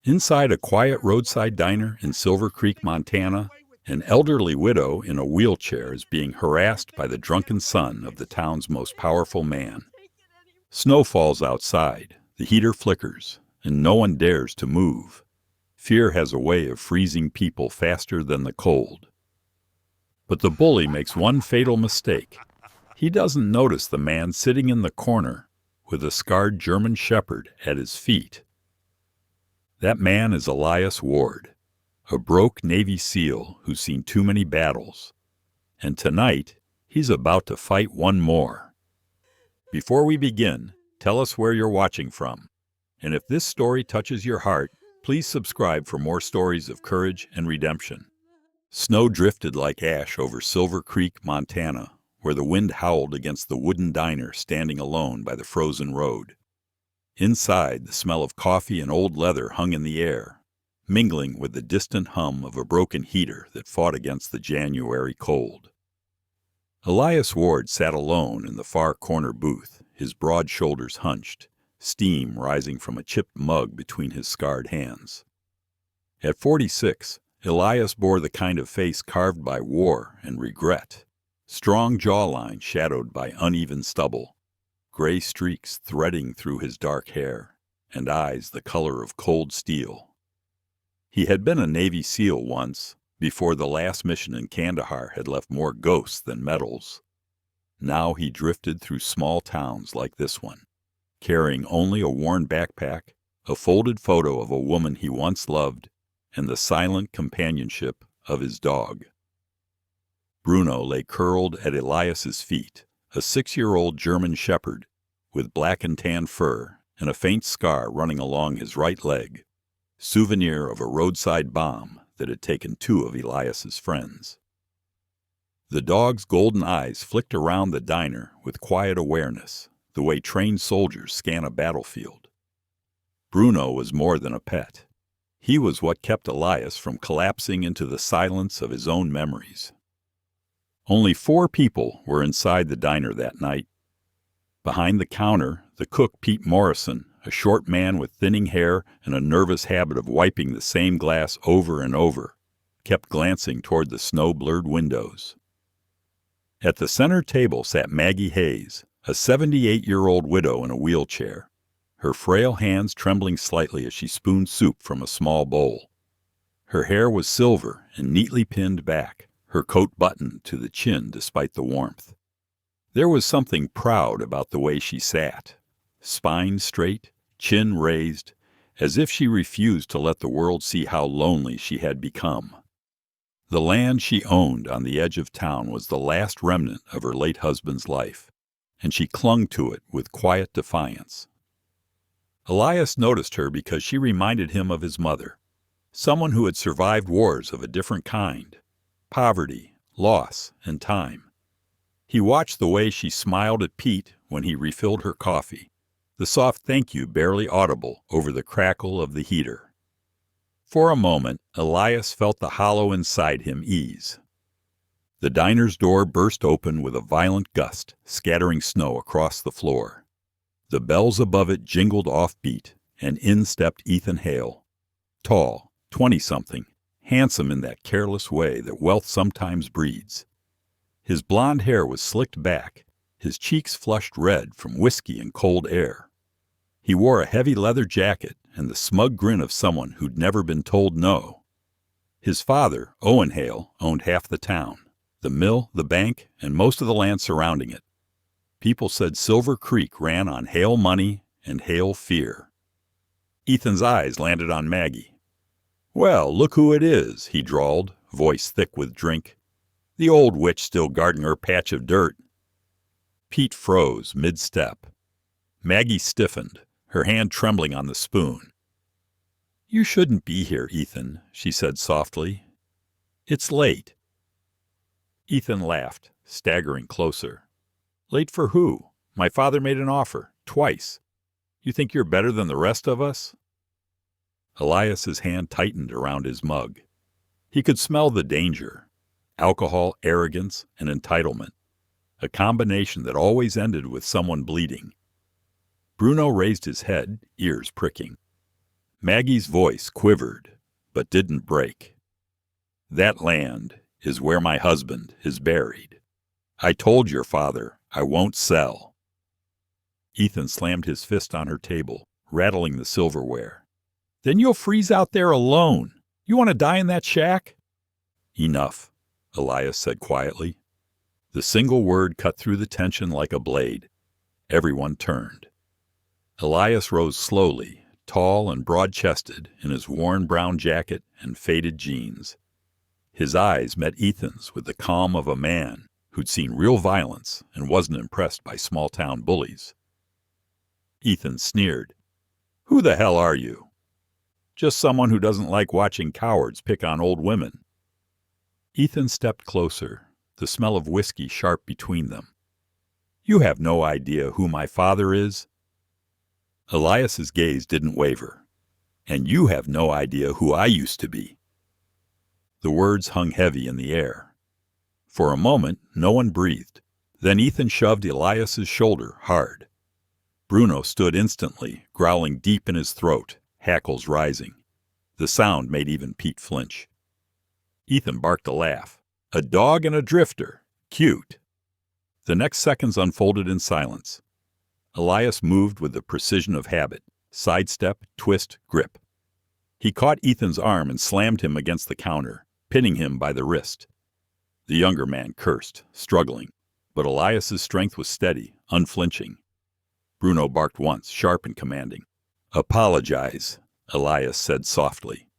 Inside a quiet roadside diner in Silver Creek, Montana, an elderly widow in a wheelchair is being harassed by the drunken son of the town's most powerful man. Snow falls outside, the heater flickers, and no one dares to move. Fear has a way of freezing people faster than the cold. But the bully makes one fatal mistake. He doesn't notice the man sitting in the corner with a scarred German shepherd at his feet. That man is Elias Ward, a broke Navy SEAL who's seen too many battles. And tonight, he's about to fight one more. Before we begin, tell us where you're watching from. And if this story touches your heart, please subscribe for more stories of courage and redemption. Snow drifted like ash over Silver Creek, Montana, where the wind howled against the wooden diner standing alone by the frozen road. Inside, the smell of coffee and old leather hung in the air, mingling with the distant hum of a broken heater that fought against the January cold. Elias Ward sat alone in the far corner booth, his broad shoulders hunched, steam rising from a chipped mug between his scarred hands. At 46, Elias bore the kind of face carved by war and regret, strong jawline shadowed by uneven stubble, gray streaks threading through his dark hair, and eyes the color of cold steel. He had been a Navy SEAL once, before the last mission in Kandahar had left more ghosts than medals. Now he drifted through small towns like this one, carrying only a worn backpack, a folded photo of a woman he once loved, and the silent companionship of his dog. Bruno lay curled at Elias's feet, a 6-year-old German shepherd with black and tan fur and a faint scar running along his right leg, souvenir of a roadside bomb that had taken 2 of Elias's friends. The dog's golden eyes flicked around the diner with quiet awareness, the way trained soldiers scan a battlefield. Bruno was more than a pet. He was what kept Elias from collapsing into the silence of his own memories. Only 4 people were inside the diner that night. Behind the counter, the cook Pete Morrison, a short man with thinning hair and a nervous habit of wiping the same glass over and over, kept glancing toward the snow-blurred windows. At the center table sat Maggie Hayes, a 78-year-old widow in a wheelchair, her frail hands trembling slightly as she spooned soup from a small bowl. Her hair was silver and neatly pinned back, her coat buttoned to the chin despite the warmth. There was something proud about the way she sat, spine straight, chin raised, as if she refused to let the world see how lonely she had become. The land she owned on the edge of town was the last remnant of her late husband's life, and she clung to it with quiet defiance. Elias noticed her because she reminded him of his mother, someone who had survived wars of a different kind, poverty, loss, and time. He watched the way she smiled at Pete when he refilled her coffee, the soft thank you barely audible over the crackle of the heater. For a moment, Elias felt the hollow inside him ease. The diner's door burst open with a violent gust, scattering snow across the floor. The bells above it jingled offbeat, and in stepped Ethan Hale, tall, 20-something, handsome in that careless way that wealth sometimes breeds. His blond hair was slicked back, his cheeks flushed red from whiskey and cold air. He wore a heavy leather jacket and the smug grin of someone who'd never been told no. His father, Owen Hale, owned half the town, the mill, the bank, and most of the land surrounding it. People said Silver Creek ran on Hale money and Hale fear. Ethan's eyes landed on Maggie. "Well, look who it is," he drawled, voice thick with drink. "The old witch still guarding her patch of dirt." Pete froze mid-step. Maggie stiffened, her hand trembling on the spoon. "You shouldn't be here, Ethan," she said softly. "It's late." Ethan laughed, staggering closer. "Late for who? My father made an offer, twice. You think you're better than the rest of us?" Elias's hand tightened around his mug. He could smell the danger. Alcohol, arrogance, and entitlement, a combination that always ended with someone bleeding. Bruno raised his head, ears pricking. Maggie's voice quivered, but didn't break. "That land is where my husband is buried. I told your father I won't sell." Ethan slammed his fist on her table, rattling the silverware. "Then you'll freeze out there alone. You want to die in that shack?" "Enough," Elias said quietly. The single word cut through the tension like a blade. Everyone turned. Elias rose slowly, tall and broad-chested, in his worn brown jacket and faded jeans. His eyes met Ethan's with the calm of a man who'd seen real violence and wasn't impressed by small-town bullies. Ethan sneered. "Who the hell are you?" "Just someone who doesn't like watching cowards pick on old women." Ethan stepped closer, the smell of whiskey sharp between them. "You have no idea who my father is." Elias's gaze didn't waver. "And you have no idea who I used to be." The words hung heavy in the air. For a moment, no one breathed. Then Ethan shoved Elias's shoulder hard. Bruno stood instantly, growling deep in his throat, hackles rising. The sound made even Pete flinch. Ethan barked a laugh. "A dog and a drifter. Cute." The next seconds unfolded in silence. Elias moved with the precision of habit. Sidestep, twist, grip. He caught Ethan's arm and slammed him against the counter, pinning him by the wrist. The younger man cursed, struggling, but Elias's strength was steady, unflinching. Bruno barked once, sharp and commanding. "Apologize," Elias said softly.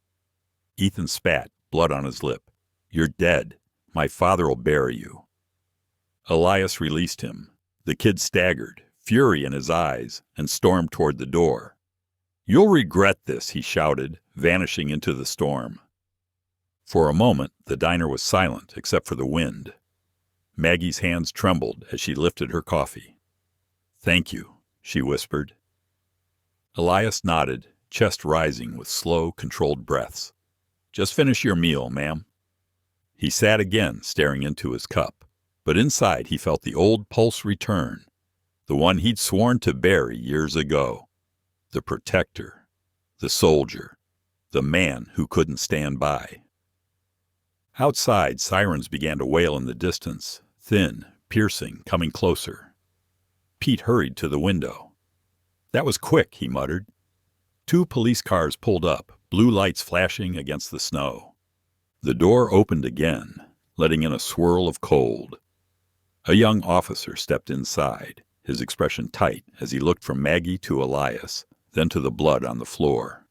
Ethan spat, blood on his lip. "You're dead. My father'll bury you." Elias released him. The kid staggered, fury in his eyes, and stormed toward the door. "You'll regret this," he shouted, vanishing into the storm. For a moment, the diner was silent except for the wind. Maggie's hands trembled as she lifted her coffee. "Thank you," she whispered. Elias nodded, chest rising with slow, controlled breaths. "Just finish your meal, ma'am." He sat again, staring into his cup, but inside he felt the old pulse return, the one he'd sworn to bury years ago. The protector, the soldier, the man who couldn't stand by. Outside, sirens began to wail in the distance, thin, piercing, coming closer. Pete hurried to the window. "That was quick," he muttered. 2 police cars pulled up, blue lights flashing against the snow. The door opened again, letting in a swirl of cold. A young officer stepped inside, his expression tight as he looked from Maggie to Elias, then to the blood on the floor.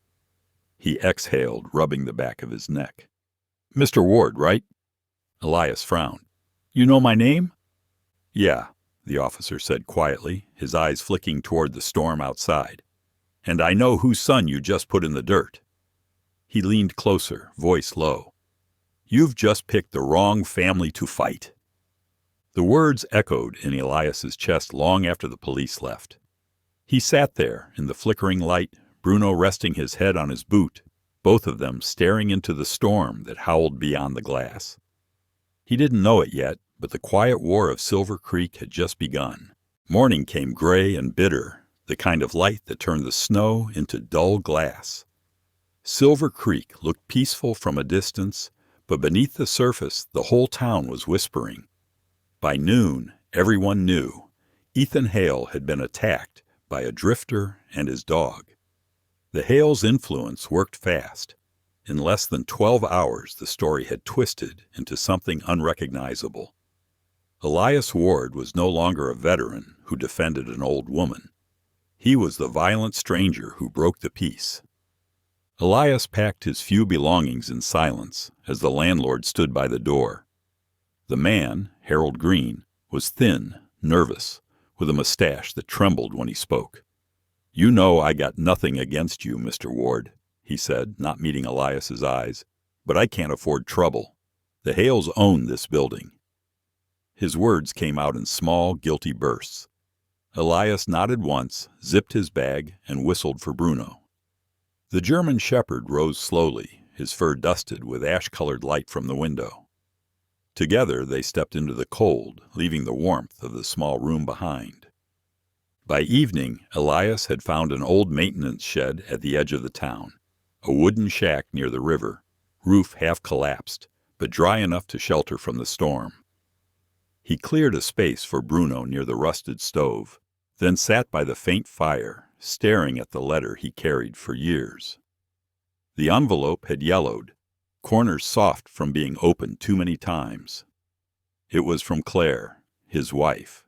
He exhaled, rubbing the back of his neck. "Mr. Ward, right?" Elias frowned. "You know my name?" "Yeah," the officer said quietly, his eyes flicking toward the storm outside. "And I know whose son you just put in the dirt." He leaned closer, voice low. "You've just picked the wrong family to fight." The words echoed in Elias's chest long after the police left. He sat there in the flickering light, Bruno resting his head on his boot, both of them staring into the storm that howled beyond the glass. He didn't know it yet, but the quiet war of Silver Creek had just begun. Morning came gray and bitter, the kind of light that turned the snow into dull glass. Silver Creek looked peaceful from a distance, but beneath the surface the whole town was whispering. By noon, everyone knew Ethan Hale had been attacked by a drifter and his dog. The Hale's influence worked fast. In less than 12 hours, the story had twisted into something unrecognizable. Elias Ward was no longer a veteran who defended an old woman. He was the violent stranger who broke the peace. Elias packed his few belongings in silence as the landlord stood by the door. The man, Harold Green, was thin, nervous, with a mustache that trembled when he spoke. "You know I got nothing against you, Mr. Ward," he said, not meeting Elias's eyes, "but I can't afford trouble. The Hales own this building." His words came out in small, guilty bursts. Elias nodded once, zipped his bag, and whistled for Bruno. The German shepherd rose slowly, his fur dusted with ash-colored light from the window. Together they stepped into the cold, leaving the warmth of the small room behind. By evening, Elias had found an old maintenance shed at the edge of the town. a wooden shack near the river, roof half collapsed, but dry enough to shelter from the storm. He cleared a space for Bruno near the rusted stove, then sat by the faint fire, staring at the letter he carried for years. The envelope had yellowed, corners soft from being opened too many times. It was from Claire, his wife.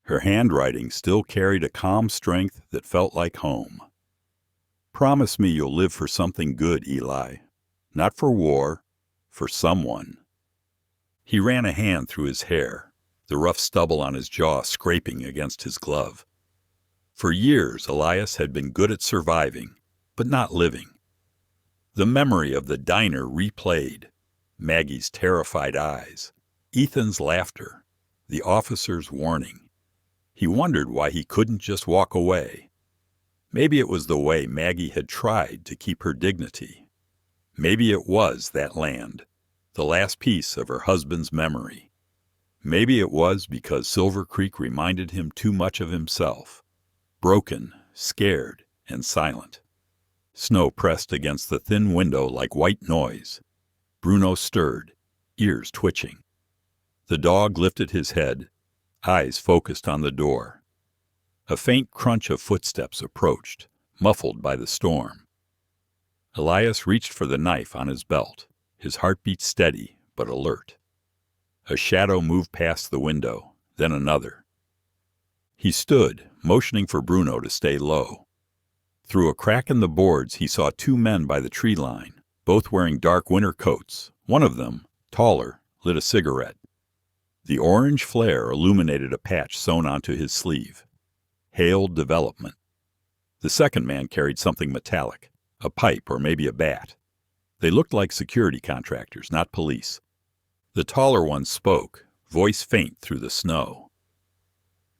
Her handwriting still carried a calm strength that felt like home. Promise me you'll live for something good, Eli. Not for war, for someone. He ran a hand through his hair, the rough stubble on his jaw scraping against his glove. For years, Elias had been good at surviving, but not living. The memory of the diner replayed, Maggie's terrified eyes, Ethan's laughter, the officer's warning. He wondered why he couldn't just walk away. Maybe it was the way Maggie had tried to keep her dignity. Maybe it was that land, the last piece of her husband's memory. Maybe it was because Silver Creek reminded him too much of himself, broken, scared, and silent. Snow pressed against the thin window like white noise. Bruno stirred, ears twitching. The dog lifted his head, eyes focused on the door. A faint crunch of footsteps approached, muffled by the storm. Elias reached for the knife on his belt, his heartbeat steady but alert. A shadow moved past the window, then another. He stood, motioning for Bruno to stay low. Through a crack in the boards he saw two men by the tree line, both wearing dark winter coats. One of them, taller, lit a cigarette. The orange flare illuminated a patch sewn onto his sleeve. Hailed development. The second man carried something metallic, a pipe or maybe a bat. They looked like security contractors, not police. The taller one spoke, voice faint through the snow.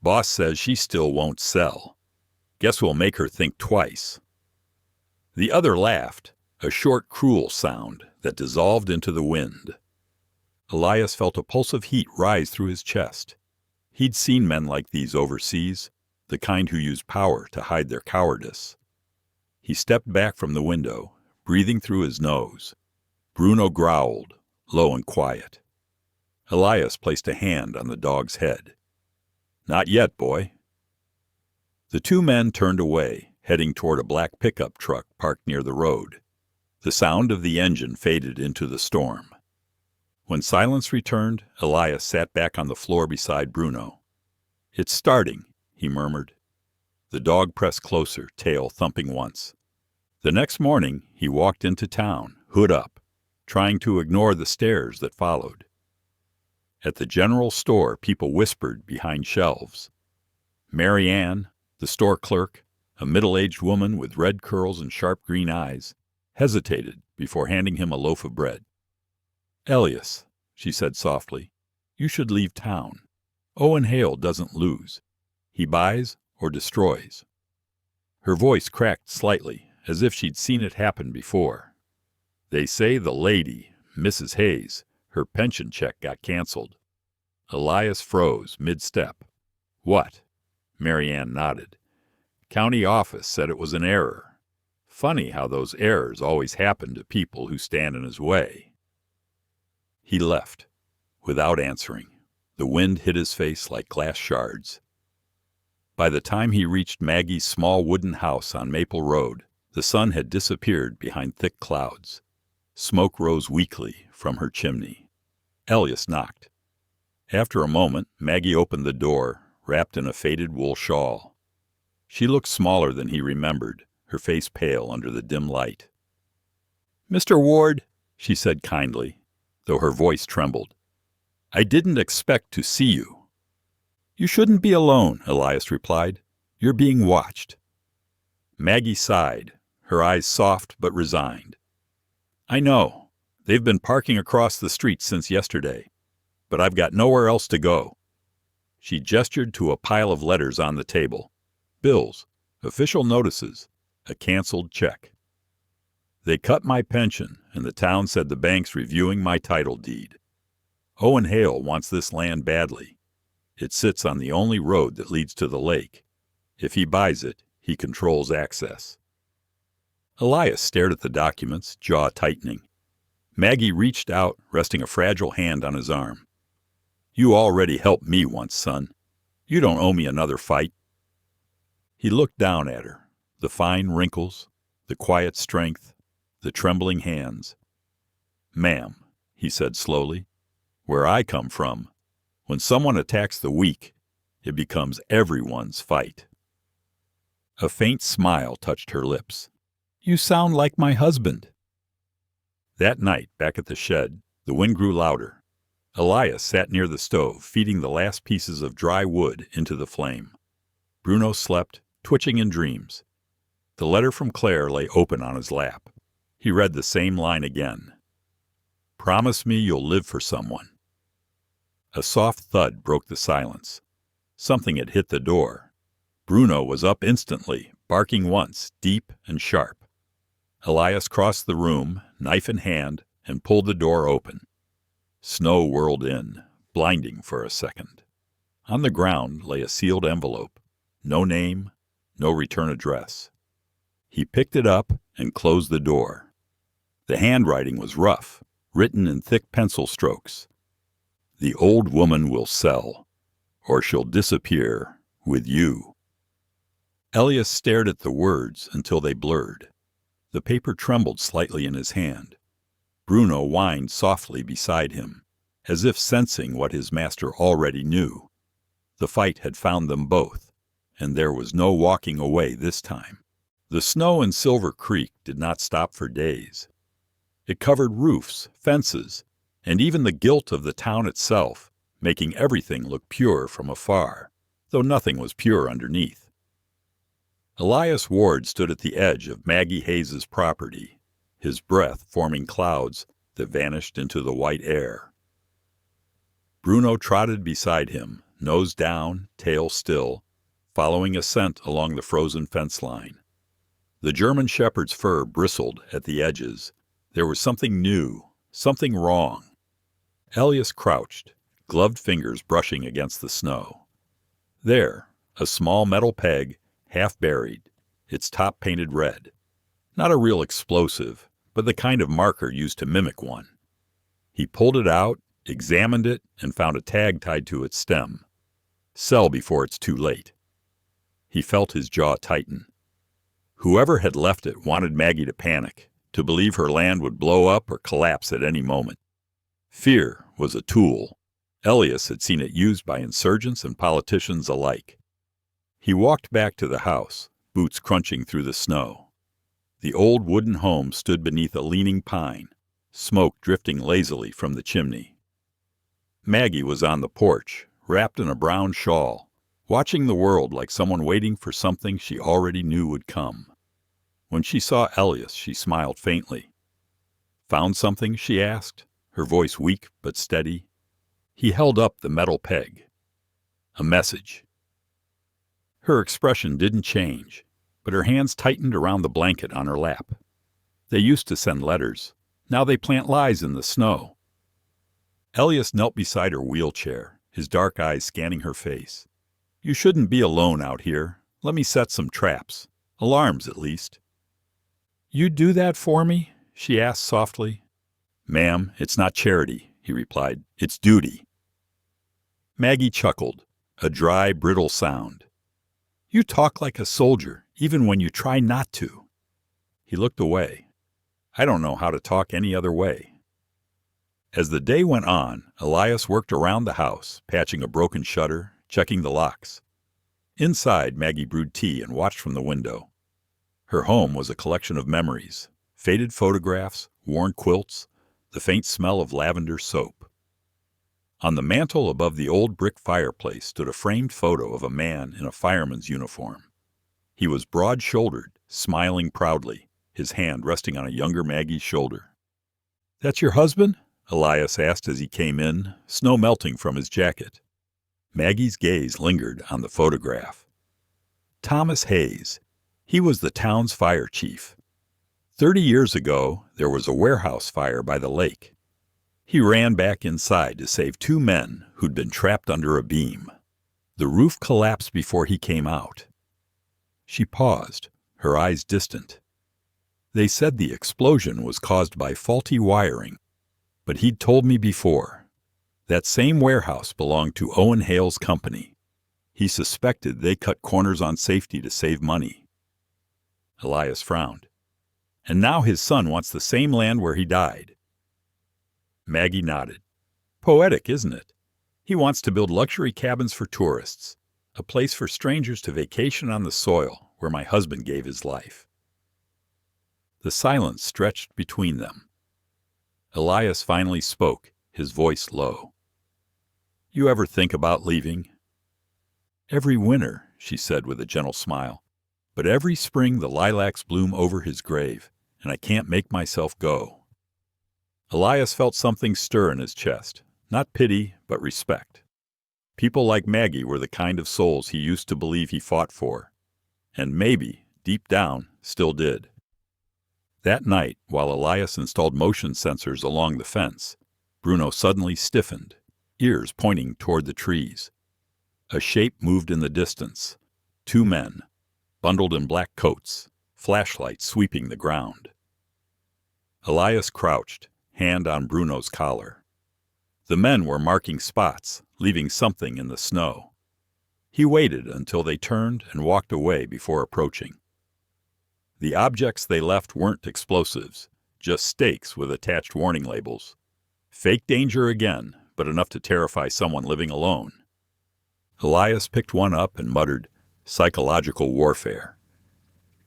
Boss says she still won't sell. Guess we'll make her think twice. The other laughed, a short, cruel sound that dissolved into the wind. Elias felt a pulse of heat rise through his chest. He'd seen men like these overseas, the kind who use power to hide their cowardice. He stepped back from the window, breathing through his nose. Bruno growled, low and quiet. Elias placed a hand on the dog's head. Not yet, boy. The two men turned away, heading toward a black pickup truck parked near the road. The sound of the engine faded into the storm. When silence returned, Elias sat back on the floor beside Bruno. It's starting, he murmured. The dog pressed closer, tail thumping once. The next morning, he walked into town, hood up, trying to ignore the stares that followed. At the general store, people whispered behind shelves. Mary Ann, the store clerk, a middle-aged woman with red curls and sharp green eyes, hesitated before handing him a loaf of bread. Elias, she said softly, you should leave town. Owen Hale doesn't lose. He buys or destroys. Her voice cracked slightly, as if she'd seen it happen before. They say the lady, Mrs. Hayes, her pension check got canceled. Elias froze mid-step. What? Mary Ann nodded. County office said it was an error. Funny how those errors always happen to people who stand in his way. He left, without answering. The wind hit his face like glass shards. By the time he reached Maggie's small wooden house on Maple Road, the sun had disappeared behind thick clouds. Smoke rose weakly from her chimney. Elias knocked. After a moment, Maggie opened the door, wrapped in a faded wool shawl. She looked smaller than he remembered, her face pale under the dim light. Mr. Ward, she said kindly, though her voice trembled. I didn't expect to see you. You shouldn't be alone, Elias replied. You're being watched. Maggie sighed, her eyes soft but resigned. I know. They've been parking across the street since yesterday, but I've got nowhere else to go. She gestured to a pile of letters on the table. Bills, official notices, a canceled check. They cut my pension, and the town said the bank's reviewing my title deed. Owen Hale wants this land badly. It sits on the only road that leads to the lake. If he buys it, he controls access. Elias stared at the documents, jaw tightening. Maggie reached out, resting a fragile hand on his arm. "You already helped me once, son. You don't owe me another fight." He looked down at her, the fine wrinkles, the quiet strength, the trembling hands. "Ma'am," he said slowly, "where I come from, when someone attacks the weak, it becomes everyone's fight." A faint smile touched her lips. "You sound like my husband." That night, back at the shed, the wind grew louder. Elias sat near the stove, feeding the last pieces of dry wood into the flame. Bruno slept, twitching in dreams. The letter from Claire lay open on his lap. He read the same line again. "Promise me you'll live for someone." A soft thud broke the silence. Something had hit the door. Bruno was up instantly, barking once, deep and sharp. Elias crossed the room, knife in hand, and pulled the door open. Snow whirled in, blinding for a second. On the ground lay a sealed envelope. No name, no return address. He picked it up and closed the door. The handwriting was rough, written in thick pencil strokes. "The old woman will sell, or she'll disappear with you." Elias stared at the words until they blurred. The paper trembled slightly in his hand. Bruno whined softly beside him, as if sensing what his master already knew. The fight had found them both, and there was no walking away this time. The snow in Silver Creek did not stop for days. It covered roofs, fences, and even the gilt of the town itself, making everything look pure from afar, though nothing was pure underneath. Elias Ward stood at the edge of Maggie Hayes's property, his breath forming clouds that vanished into the white air. Bruno trotted beside him, nose down, tail still, following a scent along the frozen fence line. The German shepherd's fur bristled at the edges. There was something new, something wrong. Elias crouched, gloved fingers brushing against the snow. There, a small metal peg, half buried, its top painted red. Not a real explosive, but the kind of marker used to mimic one. He pulled it out, examined it, and found a tag tied to its stem. "Sell before it's too late." He felt his jaw tighten. Whoever had left it wanted Maggie to panic, to believe her land would blow up or collapse at any moment. Fear was a tool. Elias had seen it used by insurgents and politicians alike. He walked back to the house, boots crunching through the snow. The old wooden home stood beneath a leaning pine, smoke drifting lazily from the chimney. Maggie was on the porch, wrapped in a brown shawl, watching the world like someone waiting for something she already knew would come. When she saw Elias, she smiled faintly. "Found something?" she asked, her voice weak but steady. He held up the metal peg. "A message." Her expression didn't change, but her hands tightened around the blanket on her lap. They used to send letters. Now they plant lies in the snow. Elias knelt beside her wheelchair, his dark eyes scanning her face. "You shouldn't be alone out here. Let me set some traps. Alarms, at least." "You'd do that for me?" she asked softly. "Ma'am, it's not charity," he replied. "It's duty." Maggie chuckled, a dry, brittle sound. "You talk like a soldier, even when you try not to." He looked away. "I don't know how to talk any other way." As the day went on, Elias worked around the house, patching a broken shutter, checking the locks. Inside, Maggie brewed tea and watched from the window. Her home was a collection of memories, faded photographs, worn quilts, the faint smell of lavender soap. On the mantel above the old brick fireplace stood a framed photo of a man in a fireman's uniform. He was broad-shouldered, smiling proudly, his hand resting on a younger Maggie's shoulder. "That's your husband?" Elias asked as he came in, snow melting from his jacket. Maggie's gaze lingered on the photograph. Thomas Hayes. He was the town's fire chief. 30 years ago, there was a warehouse fire by the lake. He ran back inside to save 2 men who'd been trapped under a beam. The roof collapsed before he came out. She paused, her eyes distant. They said the explosion was caused by faulty wiring, but he'd told me before. That same warehouse belonged to Owen Hale's company. He suspected they cut corners on safety to save money. Elias frowned. And now his son wants the same land where he died. Maggie nodded. Poetic, isn't it? He wants to build luxury cabins for tourists, a place for strangers to vacation on the soil where my husband gave his life. The silence stretched between them. Elias finally spoke, his voice low. You ever think about leaving? Every winter, she said with a gentle smile, but every spring the lilacs bloom over his grave, and I can't make myself go. Elias felt something stir in his chest, not pity, but respect. People like Maggie were the kind of souls he used to believe he fought for, and maybe, deep down, still did. That night, while Elias installed motion sensors along the fence, Bruno suddenly stiffened, ears pointing toward the trees. A shape moved in the distance. 2 men, bundled in black coats, flashlights sweeping the ground. Elias crouched, hand on Bruno's collar. The men were marking spots, leaving something in the snow. He waited until they turned and walked away before approaching. The objects they left weren't explosives, just stakes with attached warning labels. Fake danger again, but enough to terrify someone living alone. Elias picked one up and muttered, psychological warfare.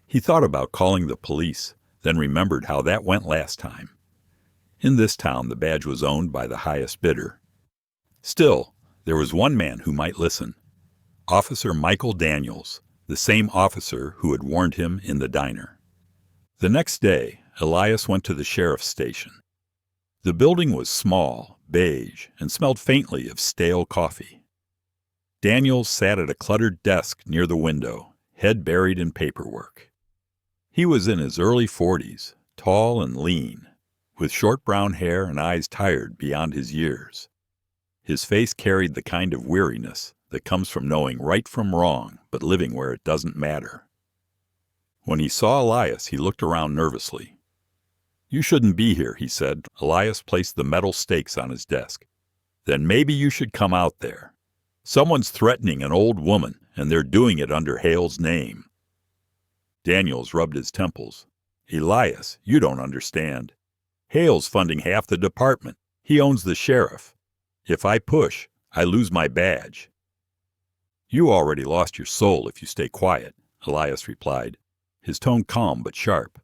He thought about calling the police, then remembered how that went last time. In this town, the badge was owned by the highest bidder. Still, there was one man who might listen. Officer Michael Daniels, the same officer who had warned him in the diner. The next day, Elias went to the sheriff's station. The building was small, beige, and smelled faintly of stale coffee. Daniels sat at a cluttered desk near the window, head buried in paperwork. He was in his early 40s, tall and lean, with short brown hair and eyes tired beyond his years. His face carried the kind of weariness that comes from knowing right from wrong, but living where it doesn't matter. When he saw Elias, he looked around nervously. You shouldn't be here, he said. Elias placed the metal stakes on his desk. Then maybe you should come out there. Someone's threatening an old woman, and they're doing it under Hale's name. Daniels rubbed his temples. Elias, you don't understand. Hale's funding half the department. He owns the sheriff. If I push, I lose my badge. You already lost your soul if you stay quiet, Elias replied, his tone calm but sharp.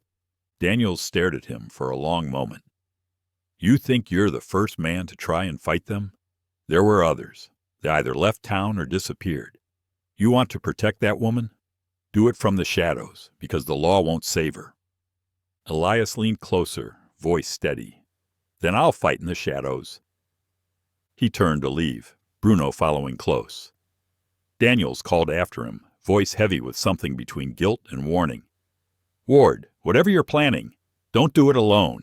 Daniels stared at him for a long moment. You think you're the first man to try and fight them? There were others. They either left town or disappeared. You want to protect that woman? Do it from the shadows, because the law won't save her. Elias leaned closer, voice steady. Then I'll fight in the shadows. He turned to leave, Bruno following close. Daniels called after him, voice heavy with something between guilt and warning. Ward, whatever you're planning, don't do it alone.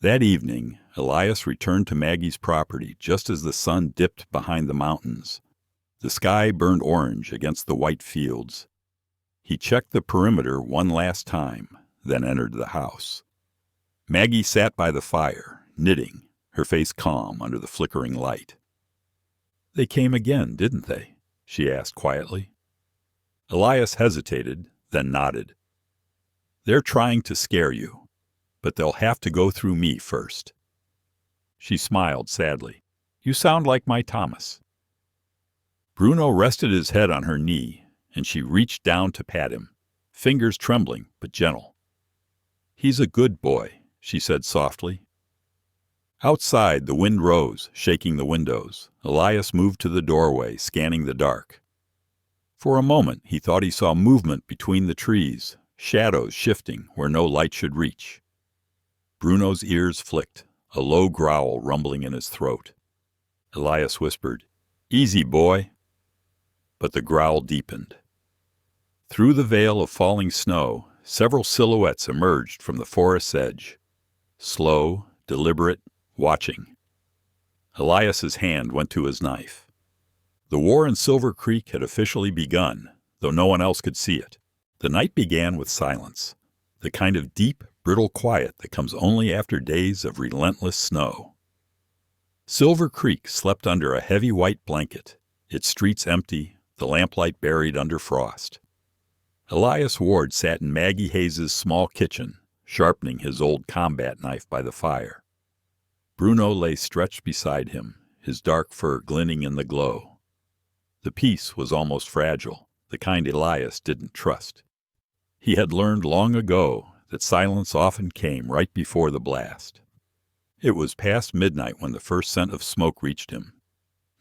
That evening, Elias returned to Maggie's property just as the sun dipped behind the mountains. The sky burned orange against the white fields. He checked the perimeter one last time, then entered the house. Maggie sat by the fire, knitting, her face calm under the flickering light. They came again, didn't they? She asked quietly. Elias hesitated, then nodded. They're trying to scare you, but they'll have to go through me first. She smiled sadly. You sound like my Thomas. Bruno rested his head on her knee, and she reached down to pat him, fingers trembling but gentle. He's a good boy, she said softly. Outside, the wind rose, shaking the windows. Elias moved to the doorway, scanning the dark. For a moment, he thought he saw movement between the trees, shadows shifting where no light should reach. Bruno's ears flicked, a low growl rumbling in his throat. Elias whispered, Easy, boy. But the growl deepened. Through the veil of falling snow, several silhouettes emerged from the forest's edge. Slow, deliberate, watching. Elias's hand went to his knife. The war in Silver Creek had officially begun, though no one else could see it. The night began with silence. the kind of deep, brittle quiet that comes only after days of relentless snow. Silver Creek slept under a heavy white blanket, its streets empty, the lamplight buried under frost. Elias Ward sat in Maggie Hayes's small kitchen, sharpening his old combat knife by the fire. Bruno lay stretched beside him, his dark fur glinting in the glow. The peace was almost fragile, the kind Elias didn't trust. He had learned long ago that silence often came right before the blast. It was past midnight when the first scent of smoke reached him.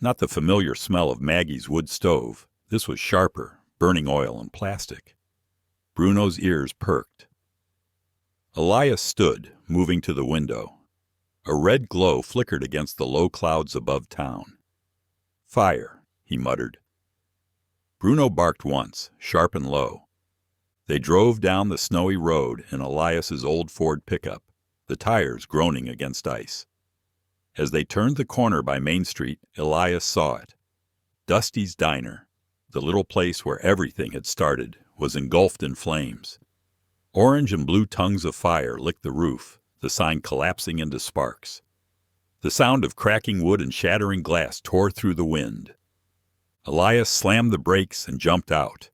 Not the familiar smell of Maggie's wood stove. This was sharper, burning oil and plastic. Bruno's ears perked. Elias stood, moving to the window. A red glow flickered against the low clouds above town. "Fire," he muttered. Bruno barked once, sharp and low. They drove down the snowy road in Elias's old Ford pickup, the tires groaning against ice. As they turned the corner by Main Street, Elias saw it. Dusty's Diner, the little place where everything had started, was engulfed in flames. Orange and blue tongues of fire licked the roof, the sign collapsing into sparks. The sound of cracking wood and shattering glass tore through the wind. Elias slammed the brakes and jumped out.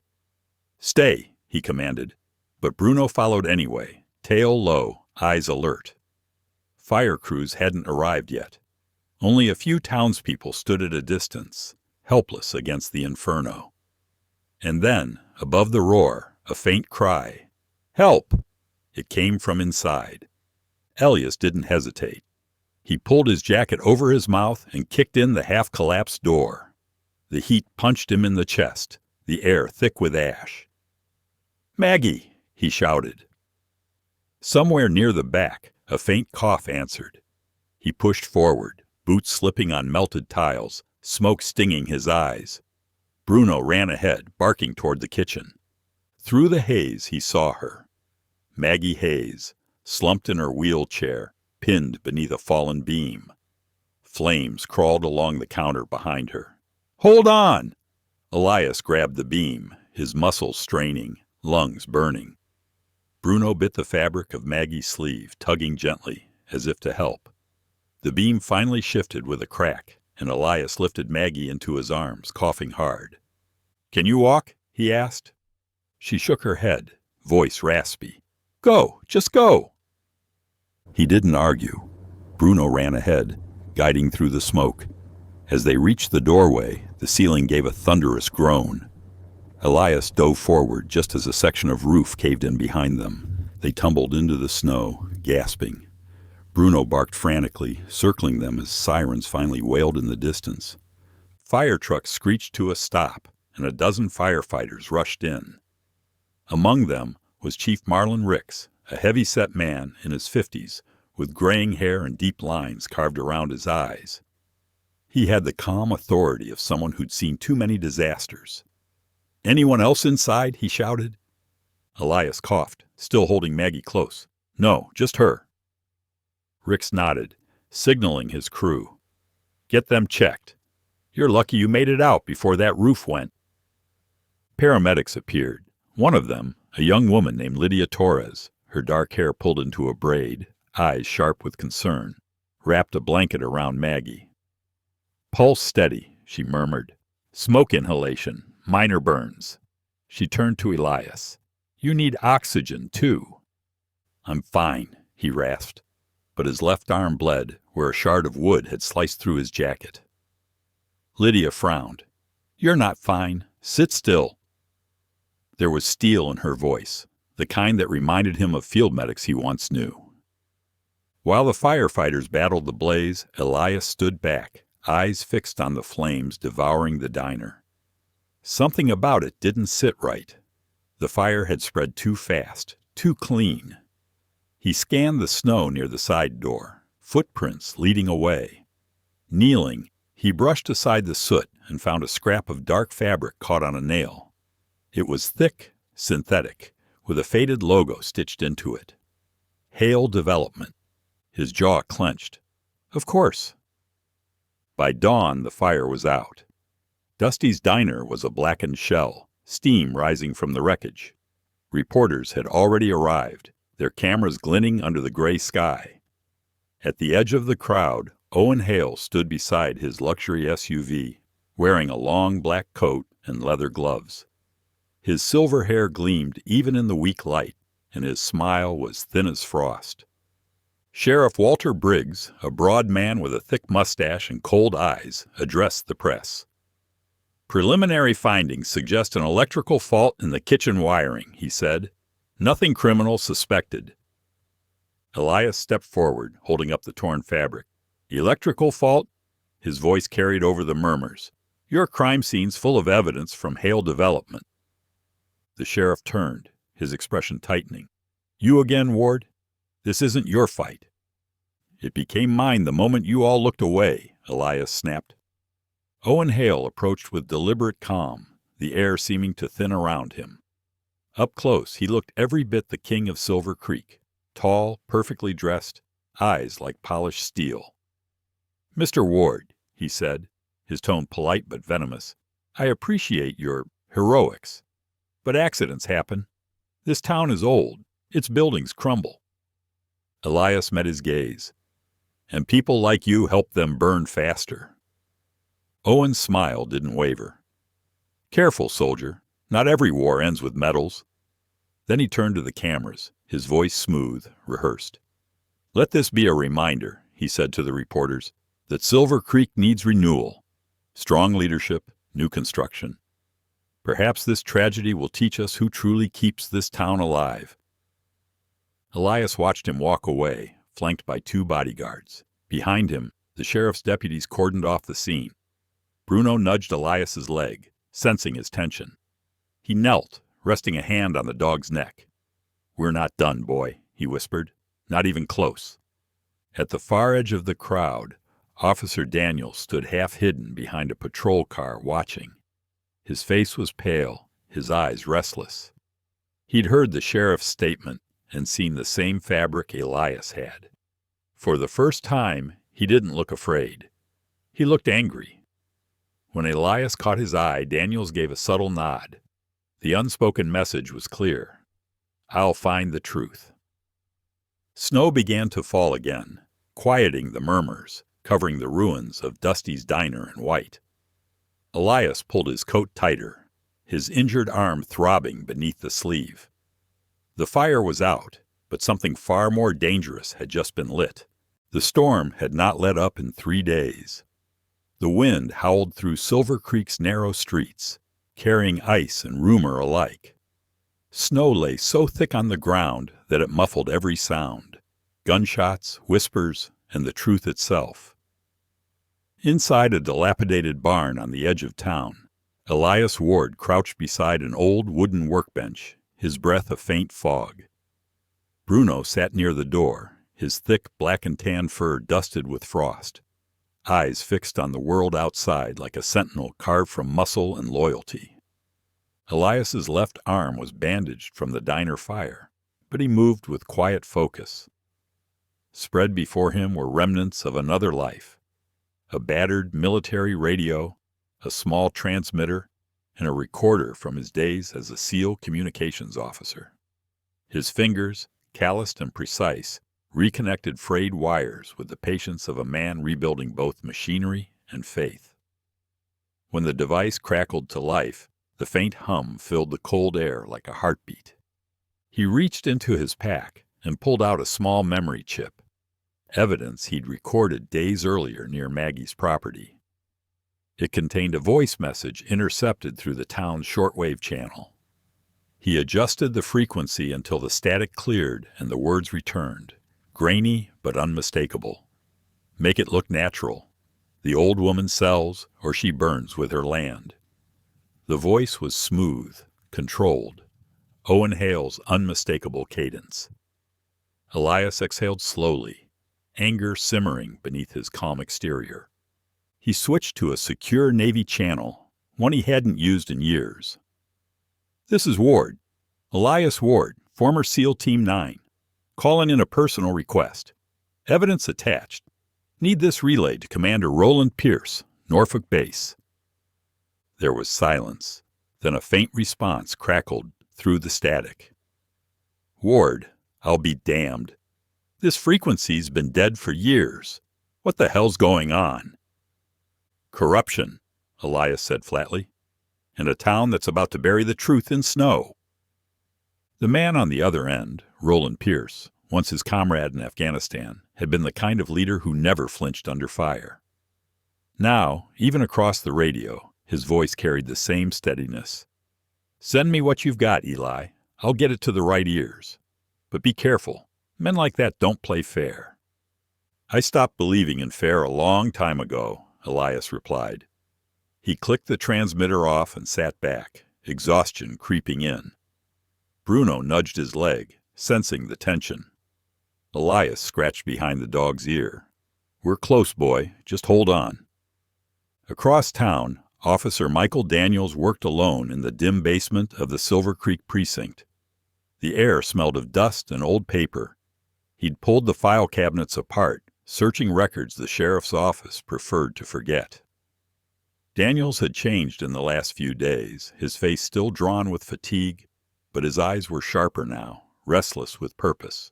"Stay," he commanded, but Bruno followed anyway, tail low, eyes alert. Fire crews hadn't arrived yet. Only a few townspeople stood at a distance, helpless against the inferno. And then, above the roar, a faint cry. "Help!" It came from inside. Elias didn't hesitate. He pulled his jacket over his mouth and kicked in the half-collapsed door. The heat punched him in the chest, the air thick with ash. "Maggie!" he shouted. Somewhere near the back, a faint cough answered. He pushed forward, boots slipping on melted tiles, smoke stinging his eyes. Bruno ran ahead, barking toward the kitchen. Through the haze he saw her. Maggie Hayes, slumped in her wheelchair, pinned beneath a fallen beam. Flames crawled along the counter behind her. "Hold on!" Elias grabbed the beam, his muscles straining, lungs burning. Bruno bit the fabric of Maggie's sleeve, tugging gently, as if to help. The beam finally shifted with a crack, and Elias lifted Maggie into his arms, coughing hard. "Can you walk?" he asked. She shook her head, voice raspy. "Go, just go." He didn't argue. Bruno ran ahead, guiding through the smoke. As they reached the doorway, the ceiling gave a thunderous groan. Elias dove forward just as a section of roof caved in behind them. They tumbled into the snow, gasping. Bruno barked frantically, circling them as sirens finally wailed in the distance. Fire trucks screeched to a stop, and a dozen firefighters rushed in. Among them was Chief Marlon Ricks, a heavy-set man in his 50s, with graying hair and deep lines carved around his eyes. He had the calm authority of someone who'd seen too many disasters. "Anyone else inside?" he shouted. Elias coughed, still holding Maggie close. "No, just her." Ricks nodded, signaling his crew. "Get them checked. You're lucky you made it out before that roof went." Paramedics appeared. One of them, a young woman named Lydia Torres, her dark hair pulled into a braid, eyes sharp with concern, wrapped a blanket around Maggie. "Pulse steady," she murmured. "Smoke inhalation. Minor burns." She turned to Elias. "You need oxygen, too." "I'm fine," he rasped, but his left arm bled where a shard of wood had sliced through his jacket. Lydia frowned. "You're not fine. Sit still." There was steel in her voice, the kind that reminded him of field medics he once knew. While the firefighters battled the blaze, Elias stood back, eyes fixed on the flames devouring the diner. Something about it didn't sit right. The fire had spread too fast, too clean. He scanned the snow near the side door, footprints leading away. Kneeling, he brushed aside the soot and found a scrap of dark fabric caught on a nail. It was thick, synthetic, with a faded logo stitched into it. Hale Development. His jaw clenched. Of course. By dawn, the fire was out. Dusty's Diner was a blackened shell, steam rising from the wreckage. Reporters had already arrived, their cameras glinting under the gray sky. At the edge of the crowd, Owen Hale stood beside his luxury SUV, wearing a long black coat and leather gloves. His silver hair gleamed even in the weak light, and his smile was thin as frost. Sheriff Walter Briggs, a broad man with a thick mustache and cold eyes, addressed the press. "Preliminary findings suggest an electrical fault in the kitchen wiring," he said. "Nothing criminal suspected." Elias stepped forward, holding up the torn fabric. "Electrical fault?" His voice carried over the murmurs. "Your crime scene's full of evidence from Hale Development." The sheriff turned, his expression tightening. "You again, Ward? This isn't your fight." "It became mine the moment you all looked away," Elias snapped. Owen Hale approached with deliberate calm, the air seeming to thin around him. Up close, he looked every bit the king of Silver Creek, tall, perfectly dressed, eyes like polished steel. "Mr. Ward," he said, his tone polite but venomous, "I appreciate your heroics. But accidents happen. This town is old. Its buildings crumble." Elias met his gaze. "And people like you help them burn faster." Owen's smile didn't waver. "Careful, soldier. Not every war ends with medals." Then he turned to the cameras, his voice smooth, rehearsed. "Let this be a reminder," he said to the reporters, "that Silver Creek needs renewal. Strong leadership, new construction. Perhaps this tragedy will teach us who truly keeps this town alive." Elias watched him walk away, flanked by 2 bodyguards. Behind him, the sheriff's deputies cordoned off the scene. Bruno nudged Elias's leg, sensing his tension. He knelt, resting a hand on the dog's neck. "We're not done, boy," he whispered. "Not even close." At the far edge of the crowd, Officer Daniel stood half hidden behind a patrol car watching. His face was pale, his eyes restless. He'd heard the sheriff's statement and seen the same fabric Elias had. For the first time, he didn't look afraid. He looked angry. When Elias caught his eye, Daniels gave a subtle nod. The unspoken message was clear. "I'll find the truth." Snow began to fall again, quieting the murmurs, covering the ruins of Dusty's Diner in white. Elias pulled his coat tighter, his injured arm throbbing beneath the sleeve. The fire was out, but something far more dangerous had just been lit. The storm had not let up in 3 days. The wind howled through Silver Creek's narrow streets, carrying ice and rumor alike. Snow lay so thick on the ground that it muffled every sound, gunshots, whispers, and the truth itself. Inside a dilapidated barn on the edge of town, Elias Ward crouched beside an old wooden workbench, his breath a faint fog. Bruno sat near the door, his thick black and tan fur dusted with frost, eyes fixed on the world outside like a sentinel carved from muscle and loyalty. Elias's left arm was bandaged from the diner fire, but he moved with quiet focus. Spread before him were remnants of another life: a battered military radio, a small transmitter, and a recorder from his days as a SEAL communications officer. His fingers, calloused and precise, reconnected frayed wires with the patience of a man rebuilding both machinery and faith. When the device crackled to life, the faint hum filled the cold air like a heartbeat. He reached into his pack and pulled out a small memory chip, evidence he'd recorded days earlier near Maggie's property. It contained a voice message intercepted through the town's shortwave channel. He adjusted the frequency until the static cleared and the words returned, grainy but unmistakable. "Make it look natural. The old woman sells, or she burns with her land." The voice was smooth, controlled, Owen Hale's unmistakable cadence. Elias exhaled slowly, anger simmering beneath his calm exterior. He switched to a secure Navy channel, one he hadn't used in years. "This is Ward. Elias Ward, former SEAL Team 9. Calling in a personal request. Evidence attached. Need this relayed to Commander Roland Pierce, Norfolk Base." There was silence. Then a faint response crackled through the static. "Ward, I'll be damned. This frequency's been dead for years. What the hell's going on? Corruption, Elias said flatly, and a town that's about to bury the truth in snow. The man on the other end, Roland Pierce, once his comrade in Afghanistan, had been the kind of leader who never flinched under fire. Now, even across the radio, his voice carried the same steadiness. Send me what you've got, Eli. I'll get it to the right ears. But be careful. Men like that don't play fair. I stopped believing in fair a long time ago, Elias replied. He clicked the transmitter off and sat back, exhaustion creeping in. Bruno nudged his leg, sensing the tension. Elias scratched behind the dog's ear. We're close, boy. Just hold on. Across town, Officer Michael Daniels worked alone in the dim basement of the Silver Creek precinct. The air smelled of dust and old paper. He'd pulled the file cabinets apart, searching records the sheriff's office preferred to forget. Daniels had changed in the last few days, his face still drawn with fatigue, but his eyes were sharper now, restless with purpose.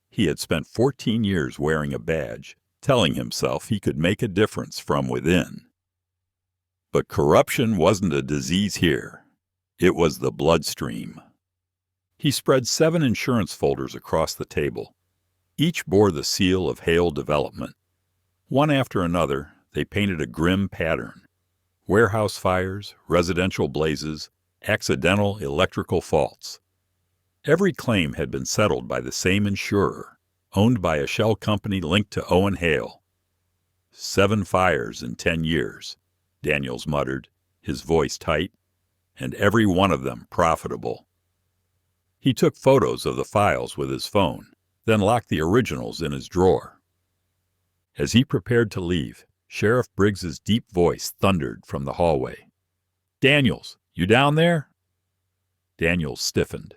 He had spent 14 years wearing a badge, telling himself he could make a difference from within. But corruption wasn't a disease here. It was the bloodstream. He spread 7 insurance folders across the table. Each bore the seal of Hale Development. One after another, they painted a grim pattern. Warehouse fires, residential blazes, accidental electrical faults. Every claim had been settled by the same insurer, owned by a shell company linked to Owen Hale. 7 fires in 10 years, Daniels muttered, his voice tight, and every one of them profitable. He took photos of the files with his phone, then locked the originals in his drawer. As he prepared to leave, Sheriff Briggs's deep voice thundered from the hallway. Daniels, you down there? Daniels stiffened.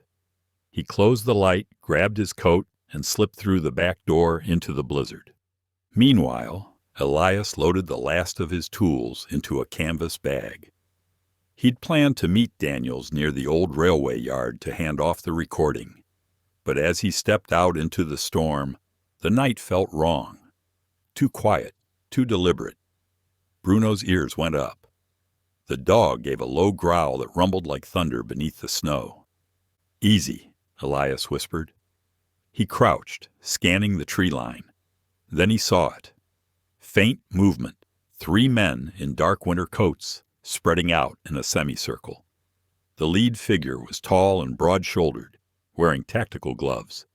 He closed the light, grabbed his coat, and slipped through the back door into the blizzard. Meanwhile, Elias loaded the last of his tools into a canvas bag. He'd planned to meet Daniels near the old railway yard to hand off the recording. But as he stepped out into the storm, the night felt wrong. Too quiet, too deliberate. Bruno's ears went up. The dog gave a low growl that rumbled like thunder beneath the snow. Easy, Elias whispered. He crouched, scanning the tree line. Then he saw it. Faint movement, 3 men in dark winter coats, spreading out in a semicircle. The lead figure was tall and broad-shouldered, wearing tactical gloves.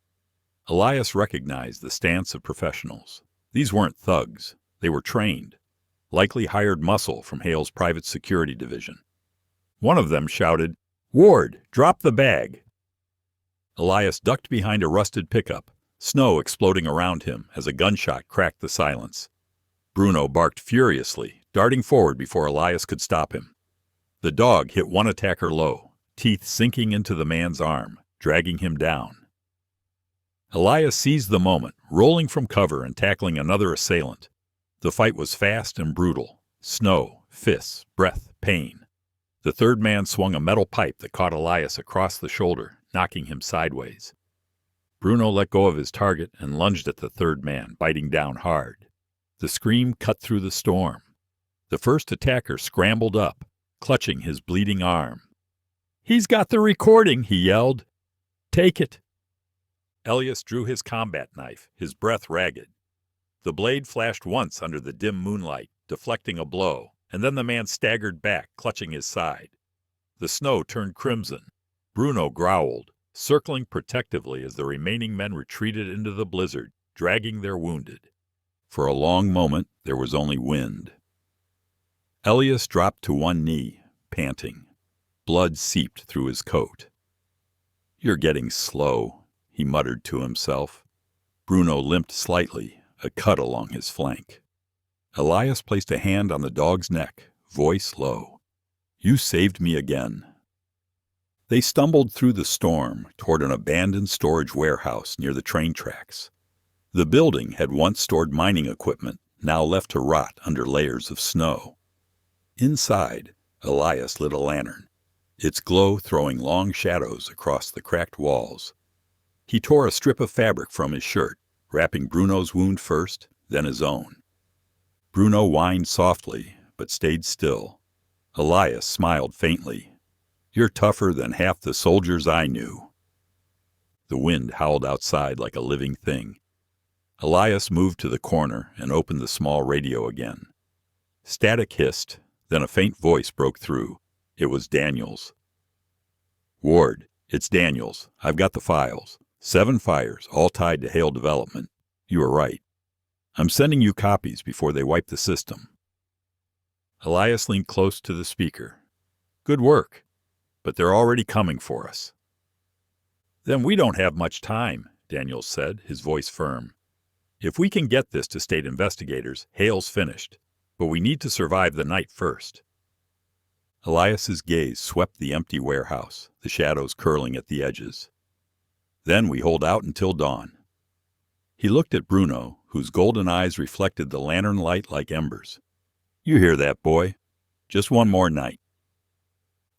Elias recognized the stance of professionals. These weren't thugs. They were trained, likely hired muscle from Hale's private security division. One of them shouted, "Ward, drop the bag!" Elias ducked behind a rusted pickup, snow exploding around him as a gunshot cracked the silence. Bruno barked furiously, darting forward before Elias could stop him. The dog hit one attacker low, teeth sinking into the man's arm, dragging him down. Elias seized the moment, rolling from cover and tackling another assailant. The fight was fast and brutal. Snow, fists, breath, pain. The third man swung a metal pipe that caught Elias across the shoulder, knocking him sideways. Bruno let go of his target and lunged at the third man, biting down hard. The scream cut through the storm. The first attacker scrambled up, clutching his bleeding arm. "He's got the recording," he yelled. "Take it." Elias drew his combat knife, his breath ragged. The blade flashed once under the dim moonlight, deflecting a blow, and then the man staggered back, clutching his side. The snow turned crimson. Bruno growled, circling protectively as the remaining men retreated into the blizzard, dragging their wounded. For a long moment, there was only wind. Elias dropped to one knee, panting. Blood seeped through his coat. "You're getting slow," he muttered to himself. Bruno limped slightly, a cut along his flank. Elias placed a hand on the dog's neck, voice low. "You saved me again." They stumbled through the storm toward an abandoned storage warehouse near the train tracks. The building had once stored mining equipment, now left to rot under layers of snow. Inside, Elias lit a lantern, its glow throwing long shadows across the cracked walls. He tore a strip of fabric from his shirt, wrapping Bruno's wound first, then his own. Bruno whined softly, but stayed still. Elias smiled faintly. "You're tougher than half the soldiers I knew." The wind howled outside like a living thing. Elias moved to the corner and opened the small radio again. Static hissed, then a faint voice broke through. It was Daniels. "Ward, it's Daniels. I've got the files. 7 fires, all tied to Hale Development. You were right. I'm sending you copies before they wipe the system." Elias leaned close to the speaker. "Good work, but they're already coming for us." "Then we don't have much time," Daniels said, his voice firm. "If we can get this to state investigators, Hale's finished. But we need to survive the night first." Elias's gaze swept the empty warehouse, the shadows curling at the edges. "Then we hold out until dawn." He looked at Bruno, whose golden eyes reflected the lantern light like embers. "You hear that, boy? Just one more night."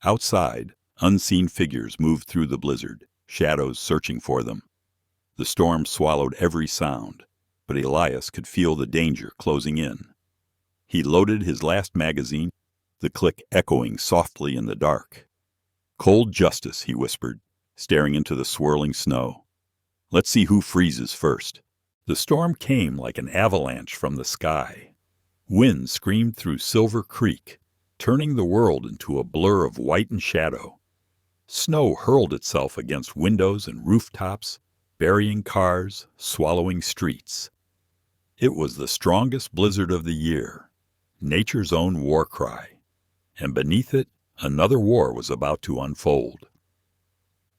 Outside, unseen figures moved through the blizzard, shadows searching for them. The storm swallowed every sound, but Elias could feel the danger closing in. He loaded his last magazine, the click echoing softly in the dark. "Cold justice," he whispered, staring into the swirling snow. "Let's see who freezes first." The storm came like an avalanche from the sky. Wind screamed through Silver Creek, turning the world into a blur of white and shadow. Snow hurled itself against windows and rooftops, burying cars, swallowing streets. It was the strongest blizzard of the year, nature's own war cry, and beneath it, another war was about to unfold.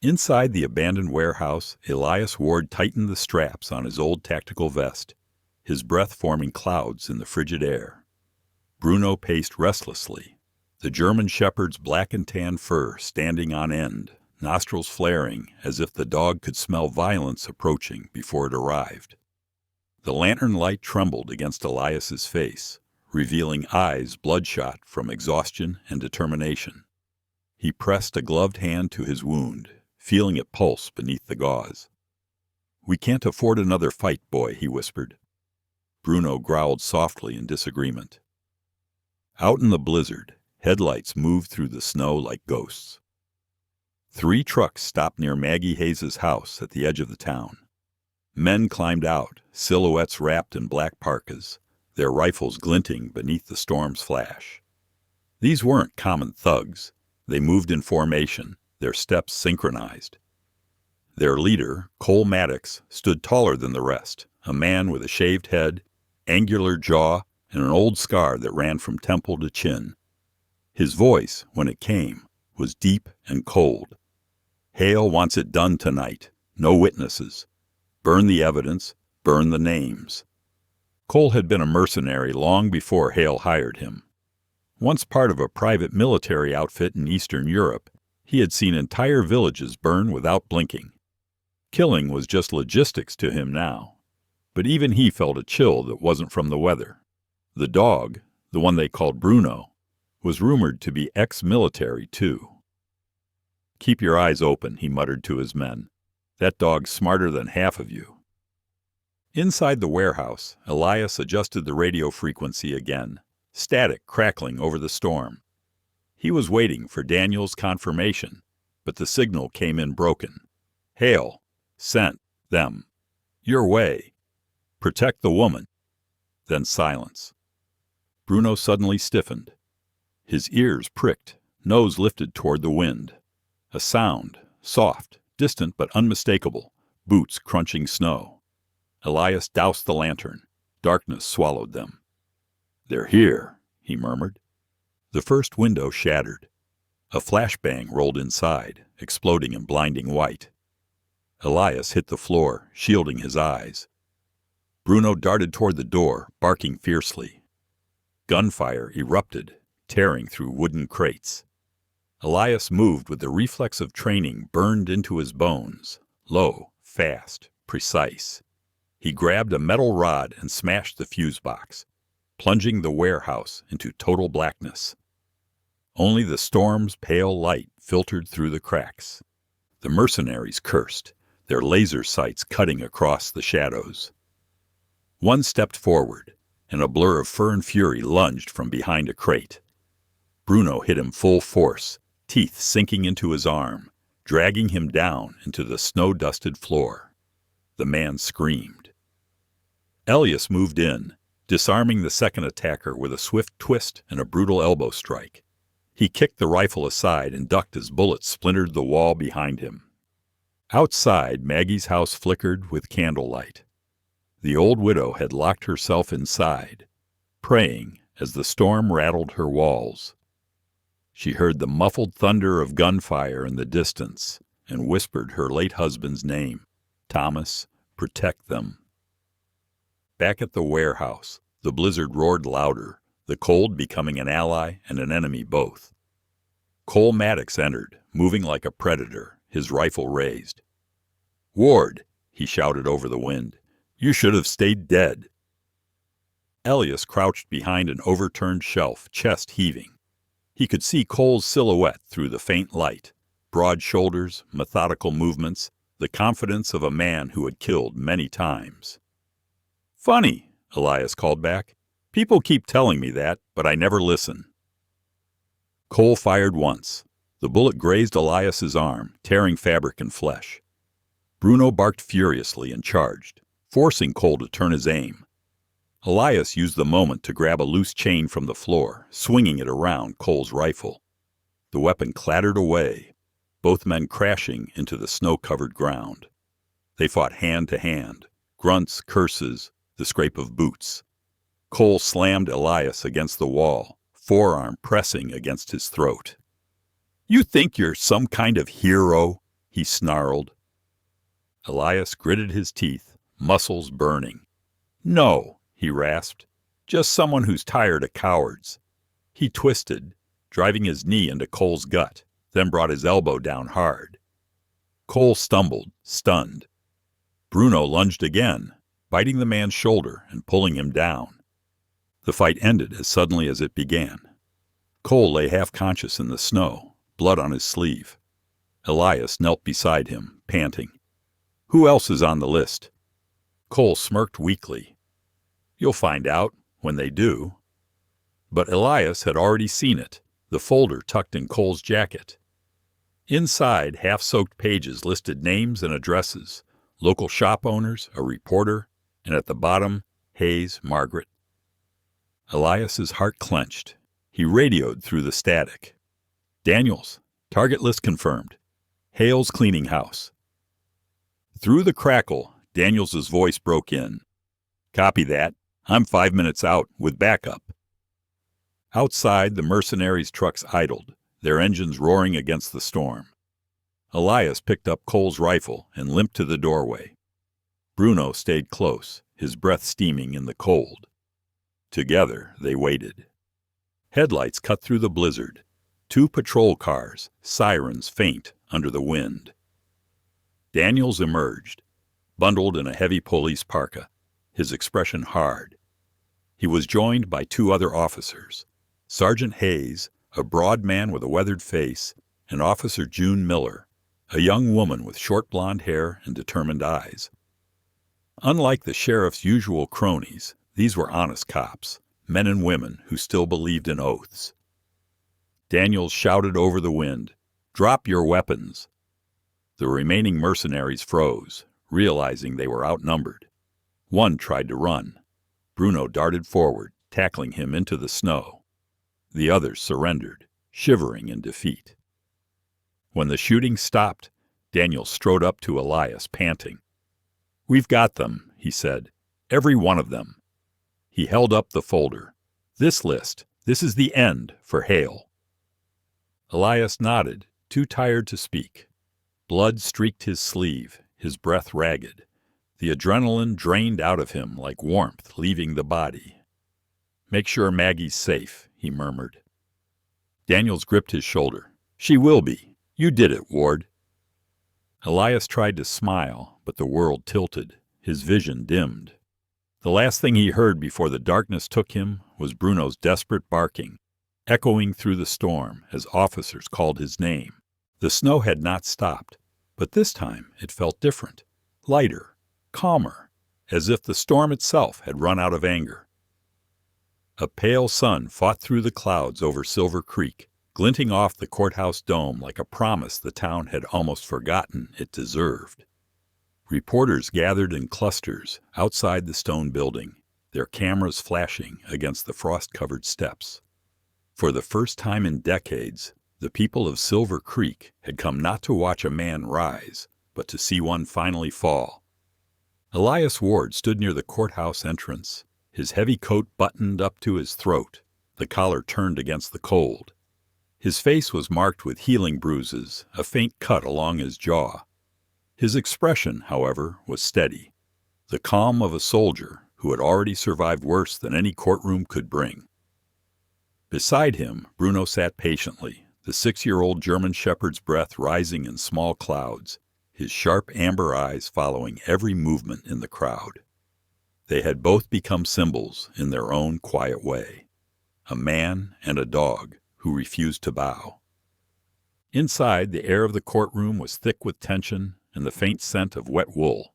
Inside the abandoned warehouse, Elias Ward tightened the straps on his old tactical vest, his breath forming clouds in the frigid air. Bruno paced restlessly, the German shepherd's black and tan fur standing on end, nostrils flaring as if the dog could smell violence approaching before it arrived. The lantern light trembled against Elias's face, revealing eyes bloodshot from exhaustion and determination. He pressed a gloved hand to his wound, feeling it pulse beneath the gauze. "We can't afford another fight, boy," he whispered. Bruno growled softly in disagreement. Out in the blizzard, headlights moved through the snow like ghosts. 3 trucks stopped near Maggie Hayes's house at the edge of the town. Men climbed out, silhouettes wrapped in black parkas, their rifles glinting beneath the storm's flash. These weren't common thugs. They moved in formation, their steps synchronized. Their leader, Cole Maddox, stood taller than the rest, a man with a shaved head, angular jaw, and an old scar that ran from temple to chin. His voice, when it came, was deep and cold. "Hale wants it done tonight. No witnesses. Burn the evidence, burn the names." Cole had been a mercenary long before Hale hired him. Once part of a private military outfit in Eastern Europe, he had seen entire villages burn without blinking. Killing was just logistics to him now. But even he felt a chill that wasn't from the weather. The dog, the one they called Bruno, was rumored to be ex-military too. "Keep your eyes open," he muttered to his men. "That dog's smarter than half of you." Inside the warehouse, Elias adjusted the radio frequency again, static crackling over the storm. He was waiting for Daniel's confirmation, but the signal came in broken. "Hale, sent them. Your way. Protect the woman." Then silence. Bruno suddenly stiffened. His ears pricked, nose lifted toward the wind. A sound, soft, distant but unmistakable, boots crunching snow. Elias doused the lantern. Darkness swallowed them. "They're here," he murmured. The first window shattered. A flashbang rolled inside, exploding in blinding white. Elias hit the floor, shielding his eyes. Bruno darted toward the door, barking fiercely. Gunfire erupted, tearing through wooden crates. Elias moved with the reflex of training burned into his bones, low, fast, precise. He grabbed a metal rod and smashed the fuse box, plunging the warehouse into total blackness. Only the storm's pale light filtered through the cracks. The mercenaries cursed, their laser sights cutting across the shadows. One stepped forward, and a blur of fur and fury lunged from behind a crate. Bruno hit him full force, teeth sinking into his arm, dragging him down into the snow-dusted floor. The man screamed. Elias moved in, disarming the second attacker with a swift twist and a brutal elbow strike. He kicked the rifle aside and ducked as bullets splintered the wall behind him. Outside, Maggie's house flickered with candlelight. The old widow had locked herself inside, praying as the storm rattled her walls. She heard the muffled thunder of gunfire in the distance and whispered her late husband's name, Thomas, protect them. Back at the warehouse, the blizzard roared louder, the cold becoming an ally and an enemy both. Cole Maddox entered, moving like a predator, his rifle raised. "Ward," he shouted over the wind, "you should have stayed dead." Elias crouched behind an overturned shelf, chest heaving. He could see Cole's silhouette through the faint light, broad shoulders, methodical movements, the confidence of a man who had killed many times. "Funny," Elias called back. "People keep telling me that, but I never listen." Cole fired once. The bullet grazed Elias's arm, tearing fabric and flesh. Bruno barked furiously and charged, forcing Cole to turn his aim. Elias used the moment to grab a loose chain from the floor, swinging it around Cole's rifle. The weapon clattered away, both men crashing into the snow-covered ground. They fought hand to hand, grunts, curses, the scrape of boots. Cole slammed Elias against the wall, forearm pressing against his throat. "You think you're some kind of hero?" he snarled. Elias gritted his teeth, muscles burning. "No," he rasped, "just someone who's tired of cowards." He twisted, driving his knee into Cole's gut, then brought his elbow down hard. Cole stumbled, stunned. Bruno lunged again, biting the man's shoulder and pulling him down. The fight ended as suddenly as it began. Cole lay half-conscious in the snow, blood on his sleeve. Elias knelt beside him, panting. "Who else is on the list?" Cole smirked weakly. "You'll find out, when they do." But Elias had already seen it, the folder tucked in Cole's jacket. Inside, half-soaked pages listed names and addresses, local shop owners, a reporter, and at the bottom, Hayes, Margaret. Elias's heart clenched. He radioed through the static. "Daniels, target list confirmed. Hale's Cleaning House." Through the crackle, Daniels's voice broke in. "Copy that. I'm 5 minutes out, with backup." Outside, the mercenaries' trucks idled, their engines roaring against the storm. Elias picked up Cole's rifle and limped to the doorway. Bruno stayed close, his breath steaming in the cold. Together, they waited. Headlights cut through the blizzard. 2 patrol cars, sirens faint under the wind. Daniels emerged, bundled in a heavy police parka, his expression hard. He was joined by 2 other officers, Sergeant Hayes, a broad man with a weathered face, and Officer June Miller, a young woman with short blonde hair and determined eyes. Unlike the sheriff's usual cronies, these were honest cops, men and women who still believed in oaths. Daniels shouted over the wind, "Drop your weapons." The remaining mercenaries froze, realizing they were outnumbered. One tried to run. Bruno darted forward, tackling him into the snow. The others surrendered, shivering in defeat. When the shooting stopped, Daniel strode up to Elias, panting. "We've got them," he said. "Every one of them." He held up the folder. "This list, this is the end for Hale." Elias nodded, too tired to speak. Blood streaked his sleeve, his breath ragged. The adrenaline drained out of him like warmth leaving the body. "Make sure Maggie's safe," he murmured. Daniels gripped his shoulder. "She will be. You did it, Ward." Elias tried to smile, but the world tilted. His vision dimmed. The last thing he heard before the darkness took him was Bruno's desperate barking, echoing through the storm as officers called his name. The snow had not stopped, But this time it felt different, lighter, calmer, as if the storm itself had run out of anger. A pale sun fought through the clouds over Silver Creek, glinting off the courthouse dome like a promise the town had almost forgotten it deserved. Reporters gathered in clusters outside the stone building, their cameras flashing against the frost-covered steps. For the first time in decades, the people of Silver Creek had come not to watch a man rise, but to see one finally fall. Elias Ward stood near the courthouse entrance, his heavy coat buttoned up to his throat, the collar turned against the cold. His face was marked with healing bruises, a faint cut along his jaw. His expression, however, was steady, the calm of a soldier who had already survived worse than any courtroom could bring. Beside him, Bruno sat patiently, the 6-year-old German shepherd's breath rising in small clouds, his sharp amber eyes following every movement in the crowd. They had both become symbols in their own quiet way, a man and a dog who refused to bow. Inside, the air of the courtroom was thick with tension and the faint scent of wet wool.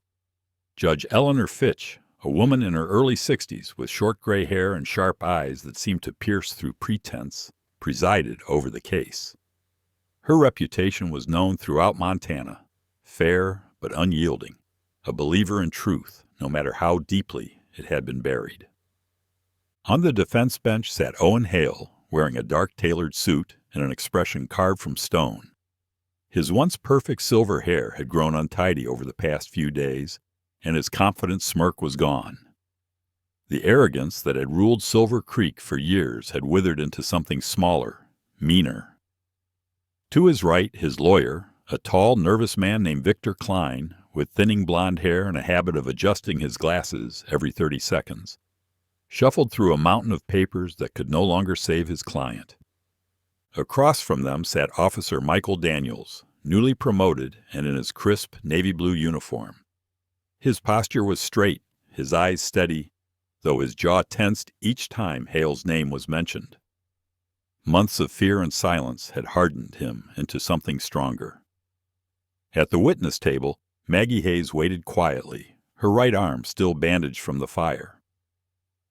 Judge Eleanor Fitch, a woman in her early 60s with short gray hair and sharp eyes that seemed to pierce through pretense, presided over the case. Her reputation was known throughout Montana, fair but unyielding, a believer in truth, no matter how deeply it had been buried. On the defense bench sat Owen Hale, wearing a dark tailored suit and an expression carved from stone. His once perfect silver hair had grown untidy over the past few days, and his confident smirk was gone. The arrogance that had ruled Silver Creek for years had withered into something smaller, meaner. To his right, his lawyer, a tall, nervous man named Victor Klein, with thinning blonde hair and a habit of adjusting his glasses every 30 seconds, shuffled through a mountain of papers that could no longer save his client. Across from them sat Officer Michael Daniels, newly promoted and in his crisp navy blue uniform. His posture was straight, his eyes steady, though his jaw tensed each time Hale's name was mentioned. Months of fear and silence had hardened him into something stronger. At the witness table, Maggie Hayes waited quietly, her right arm still bandaged from the fire.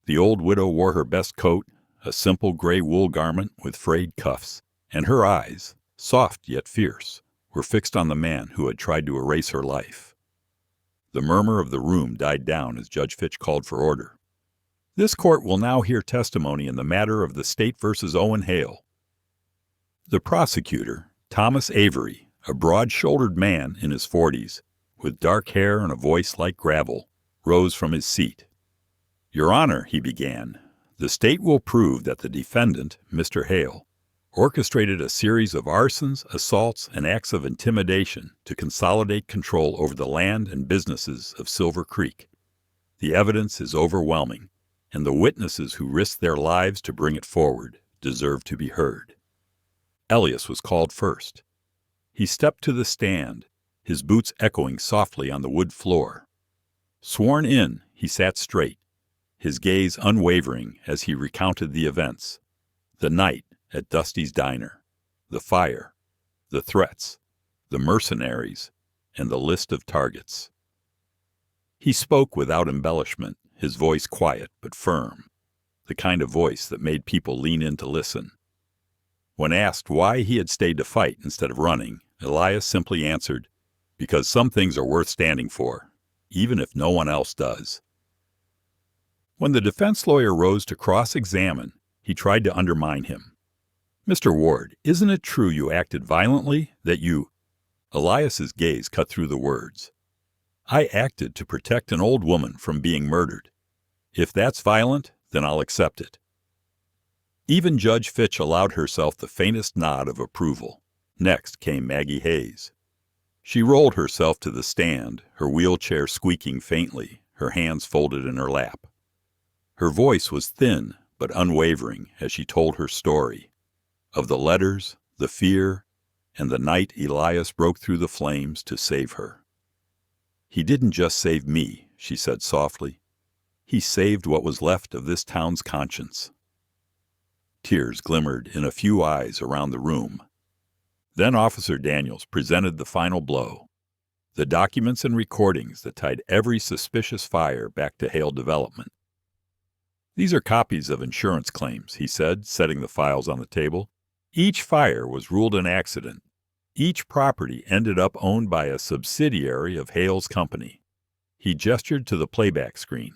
The old widow wore her best coat, a simple gray wool garment with frayed cuffs, and her eyes, soft yet fierce, were fixed on the man who had tried to erase her life. The murmur of the room died down as Judge Fitch called for order. This court will now hear testimony in the matter of the State versus Owen Hale. The prosecutor, Thomas Avery, a broad-shouldered man in his 40s, with dark hair and a voice like gravel, rose from his seat. "Your Honor," he began, "the State will prove that the defendant, Mr. Hale, orchestrated a series of arsons, assaults, and acts of intimidation to consolidate control over the land and businesses of Silver Creek. The evidence is overwhelming, and the witnesses who risked their lives to bring it forward deserve to be heard." Elias was called first. He stepped to the stand, his boots echoing softly on the wood floor. Sworn in, he sat straight, his gaze unwavering as he recounted the events, the night at Dusty's diner, the fire, the threats, the mercenaries, and the list of targets. He spoke without embellishment, his voice quiet but firm, the kind of voice that made people lean in to listen. When asked why he had stayed to fight instead of running, Elias simply answered, "Because some things are worth standing for, even if no one else does." When the defense lawyer rose to cross-examine, he tried to undermine him. "Mr. Ward, isn't it true you acted violently, that you—" Elias's gaze cut through the words. "I acted to protect an old woman from being murdered. If that's violent, then I'll accept it." Even Judge Fitch allowed herself the faintest nod of approval. Next came Maggie Hayes. She rolled herself to the stand, her wheelchair squeaking faintly, her hands folded in her lap. Her voice was thin but unwavering as she told her story, of the letters, the fear, and the night Elias broke through the flames to save her. "He didn't just save me," she said softly. "He saved what was left of this town's conscience." Tears glimmered in a few eyes around the room. Then Officer Daniels presented the final blow. the documents and recordings that tied every suspicious fire back to Hale Development. "These are copies of insurance claims," he said, setting the files on the table. "Each fire was ruled an accident. Each property ended up owned by a subsidiary of Hale's company." He gestured to the playback screen.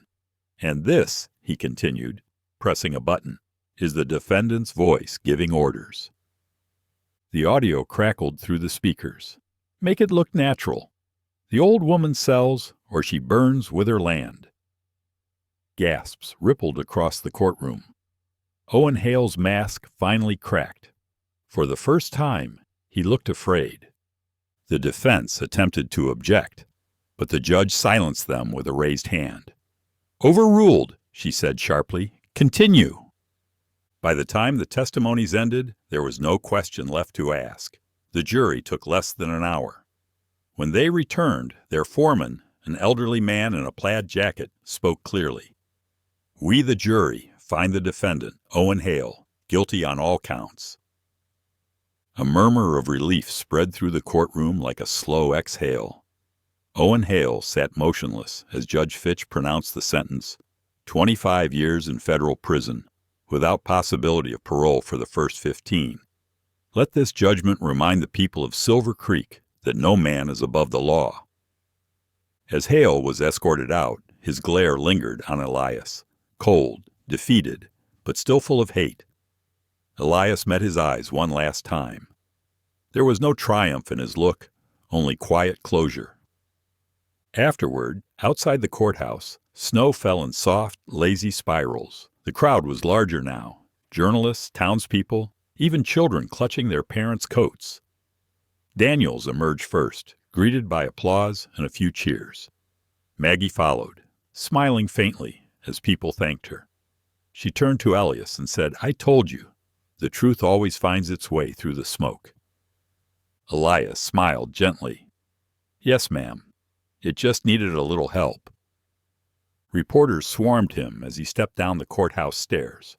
"And this," he continued, pressing a button, "is the defendant's voice giving orders." The audio crackled through the speakers. "Make it look natural. The old woman sells, or she burns with her land." Gasps rippled across the courtroom. Owen Hale's mask finally cracked. For the first time, he looked afraid. The defense attempted to object, but the judge silenced them with a raised hand. "Overruled," she said sharply. "Continue." By the time the testimonies ended, there was no question left to ask. The jury took less than an hour. When they returned, their foreman, an elderly man in a plaid jacket, spoke clearly. "We, the jury, find the defendant, Owen Hale, guilty on all counts." A murmur of relief spread through the courtroom like a slow exhale. Owen Hale sat motionless as Judge Fitch pronounced the sentence, 25 years in federal prison, without possibility of parole for the first 15. Let this judgment remind the people of Silver Creek that no man is above the law. As Hale was escorted out, his glare lingered on Elias, cold, defeated, but still full of hate. Elias met his eyes one last time. There was no triumph in his look, only quiet closure. Afterward, outside the courthouse, snow fell in soft, lazy spirals. The crowd was larger now, journalists, townspeople, even children clutching their parents' coats. Daniels emerged first, greeted by applause and a few cheers. Maggie followed, smiling faintly as people thanked her. She turned to Elias and said, "I told you, the truth always finds its way through the smoke." Elias smiled gently. "Yes, ma'am. It just needed a little help." Reporters swarmed him as he stepped down the courthouse stairs.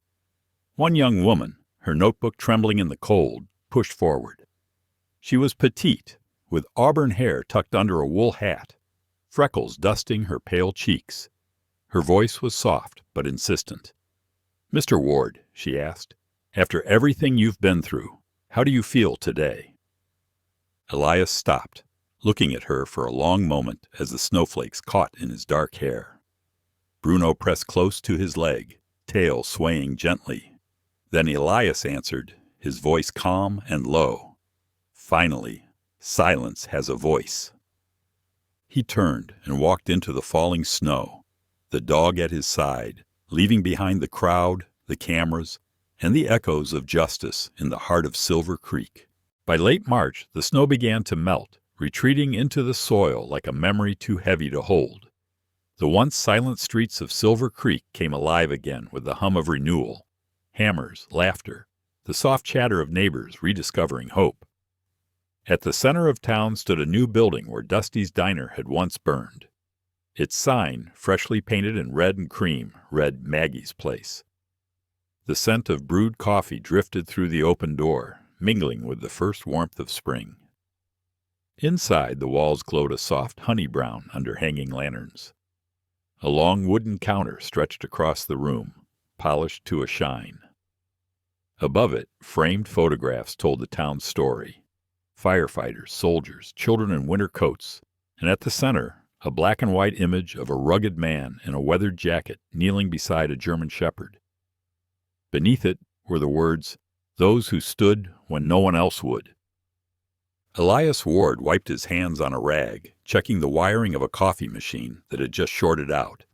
One young woman, her notebook trembling in the cold, pushed forward. She was petite, with auburn hair tucked under a wool hat, freckles dusting her pale cheeks. Her voice was soft but insistent. "Mr. Ward," she asked, "after everything you've been through, how do you feel today?" Elias stopped, looking at her for a long moment as the snowflakes caught in his dark hair. Bruno pressed close to his leg, tail swaying gently. Then Elias answered, his voice calm and low. "Finally, silence has a voice." He turned and walked into the falling snow, the dog at his side, leaving behind the crowd, the cameras, and the echoes of justice in the heart of Silver Creek. By late March, the snow began to melt, retreating into the soil like a memory too heavy to hold. The once silent streets of Silver Creek came alive again with the hum of renewal, hammers, laughter, the soft chatter of neighbors rediscovering hope. At the center of town stood a new building where Dusty's Diner had once burned. Its sign, freshly painted in red and cream, read Maggie's Place. The scent of brewed coffee drifted through the open door, mingling with the first warmth of spring. Inside, the walls glowed a soft honey brown under hanging lanterns. A long wooden counter stretched across the room, polished to a shine. Above it, framed photographs told the town's story. Firefighters, soldiers, children in winter coats, and at the center, a black and white image of a rugged man in a weathered jacket kneeling beside a German shepherd. Beneath it were the words, "Those who stood when no one else would." Elias Ward wiped his hands on a rag, checking the wiring of a coffee machine that had just shorted out.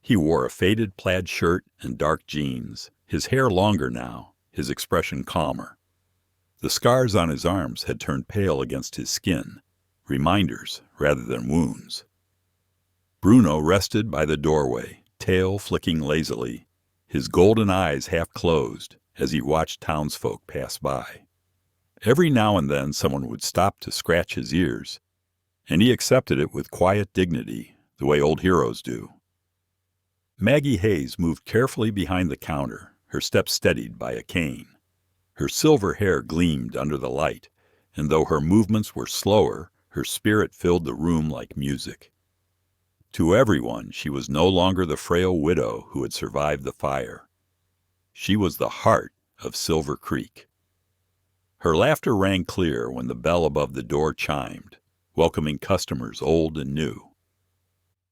He wore a faded plaid shirt and dark jeans, his hair longer now, his expression calmer. The scars on his arms had turned pale against his skin, reminders rather than wounds. Bruno rested by the doorway, tail flicking lazily, his golden eyes half closed as he watched townsfolk pass by. Every now and then someone would stop to scratch his ears, and he accepted it with quiet dignity, the way old heroes do. Maggie Hayes moved carefully behind the counter, her steps steadied by a cane. Her silver hair gleamed under the light, and though her movements were slower, Her spirit filled the room like music. To everyone, she was no longer the frail widow who had survived the fire. She was the heart of Silver Creek. Her laughter rang clear when the bell above the door chimed, welcoming customers old and new.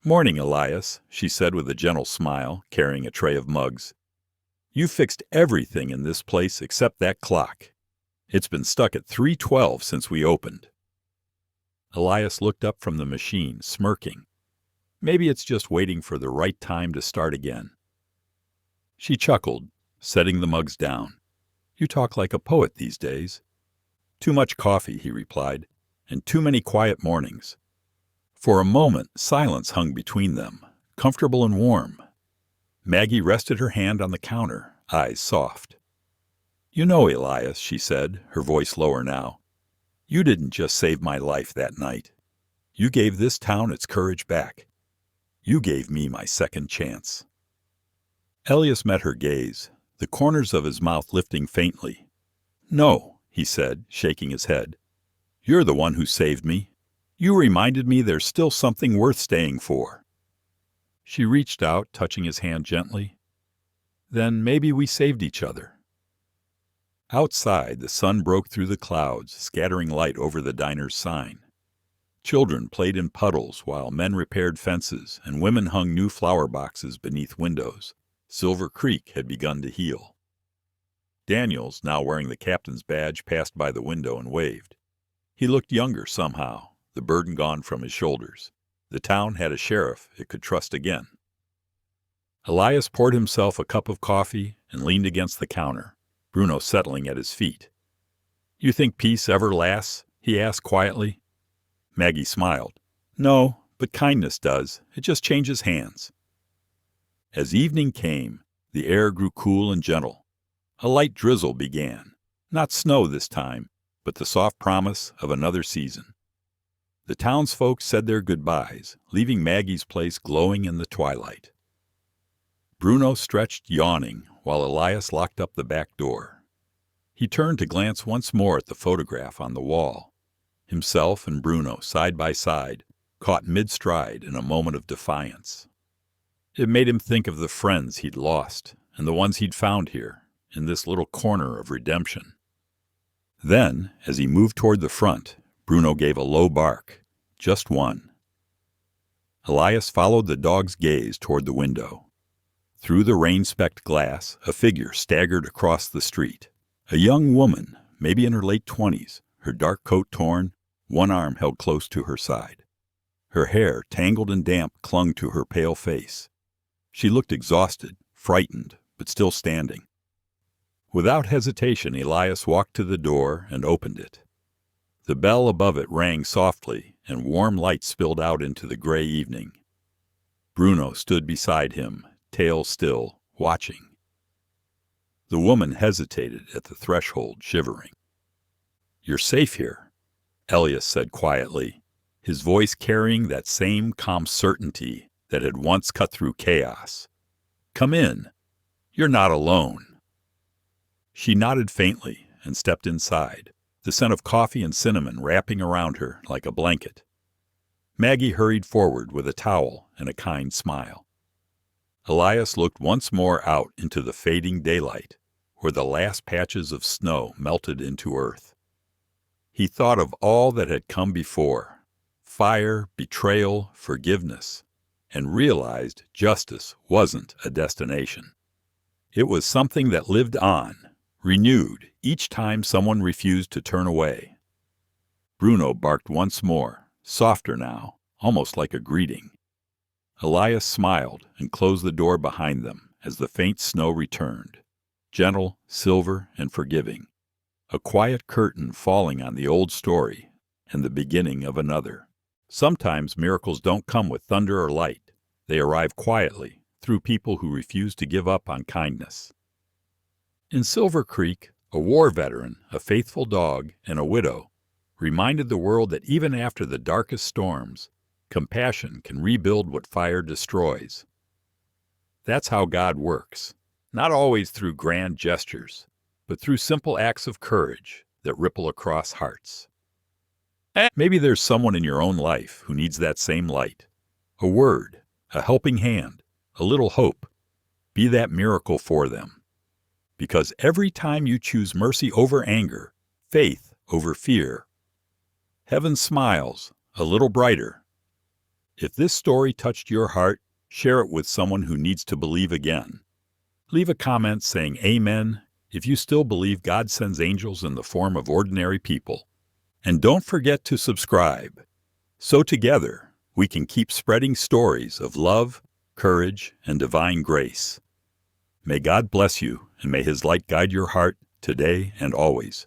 "Morning, Elias," she said with a gentle smile, carrying a tray of mugs. "You fixed everything in this place except that clock. It's been stuck at 3:12 since we opened." Elias looked up from the machine, smirking. Maybe it's just waiting for the right time to start again. She chuckled, setting the mugs down. "You talk like a poet these days." "Too much coffee," he replied, "and too many quiet mornings." For a moment, silence hung between them, comfortable and warm. Maggie rested her hand on the counter, eyes soft. "You know, Elias," she said, her voice lower now, "you didn't just save my life that night. You gave this town its courage back. You gave me my second chance." Elias met her gaze, the corners of his mouth lifting faintly. "No," he said, shaking his head. "You're the one who saved me. You reminded me there's still something worth staying for." She reached out, touching his hand gently. "Then maybe we saved each other." Outside, the sun broke through the clouds, scattering light over the diner's sign. Children played in puddles while men repaired fences and women hung new flower boxes beneath windows. Silver Creek had begun to heal. Daniels, now wearing the captain's badge, passed by the window and waved. He looked younger somehow, the burden gone from his shoulders. The town had a sheriff it could trust again. Elias poured himself a cup of coffee and leaned against the counter, Bruno settling at his feet. "You think peace ever lasts?" he asked quietly. Maggie smiled. "No, but kindness does. It just changes hands." As evening came, the air grew cool and gentle. A light drizzle began, not snow this time, but the soft promise of another season. The townsfolk said their goodbyes, leaving Maggie's place glowing in the twilight. Bruno stretched yawning while Elias locked up the back door. He turned to glance once more at the photograph on the wall. Himself and Bruno, side by side, caught mid-stride in a moment of defiance. It made him think of the friends he'd lost and the ones he'd found here, in this little corner of redemption. Then, as he moved toward the front, Bruno gave a low bark, just one. Elias followed the dog's gaze toward the window. Through the rain-specked glass, a figure staggered across the street. A young woman, maybe in her late 20s, her dark coat torn, one arm held close to her side. Her hair, tangled and damp, clung to her pale face. She looked exhausted, frightened, but still standing. Without hesitation, Elias walked to the door and opened it. The bell above it rang softly, and warm light spilled out into the gray evening. Bruno stood beside him, tail still, watching. The woman hesitated at the threshold, shivering. "You're safe here," Elias said quietly, his voice carrying that same calm certainty that had once cut through chaos. "Come in. You're not alone." She nodded faintly and stepped inside, the scent of coffee and cinnamon wrapping around her like a blanket. Maggie hurried forward with a towel and a kind smile. Elias looked once more out into the fading daylight, where the last patches of snow melted into earth. He thought of all that had come before, fire, betrayal, forgiveness, and realized justice wasn't a destination. It was something that lived on, renewed each time someone refused to turn away. Bruno barked once more, softer now, almost like a greeting. Elias smiled and closed the door behind them as the faint snow returned, gentle, silver, and forgiving. A quiet curtain falling on the old story and the beginning of another. Sometimes miracles don't come with thunder or light. They arrive quietly, through people who refuse to give up on kindness. In Silver Creek, a war veteran, a faithful dog, and a widow reminded the world that even after the darkest storms, compassion can rebuild what fire destroys. That's how God works, not always through grand gestures, but through simple acts of courage that ripple across hearts. Maybe there's someone in your own life who needs that same light. A word, a helping hand, a little hope. Be that miracle for them. Because every time you choose mercy over anger, faith over fear, heaven smiles a little brighter. If this story touched your heart, share it with someone who needs to believe again. Leave a comment saying Amen if you still believe God sends angels in the form of ordinary people. And don't forget to subscribe, so together we can keep spreading stories of love, courage, and divine grace. May God bless you, and may His light guide your heart today and always.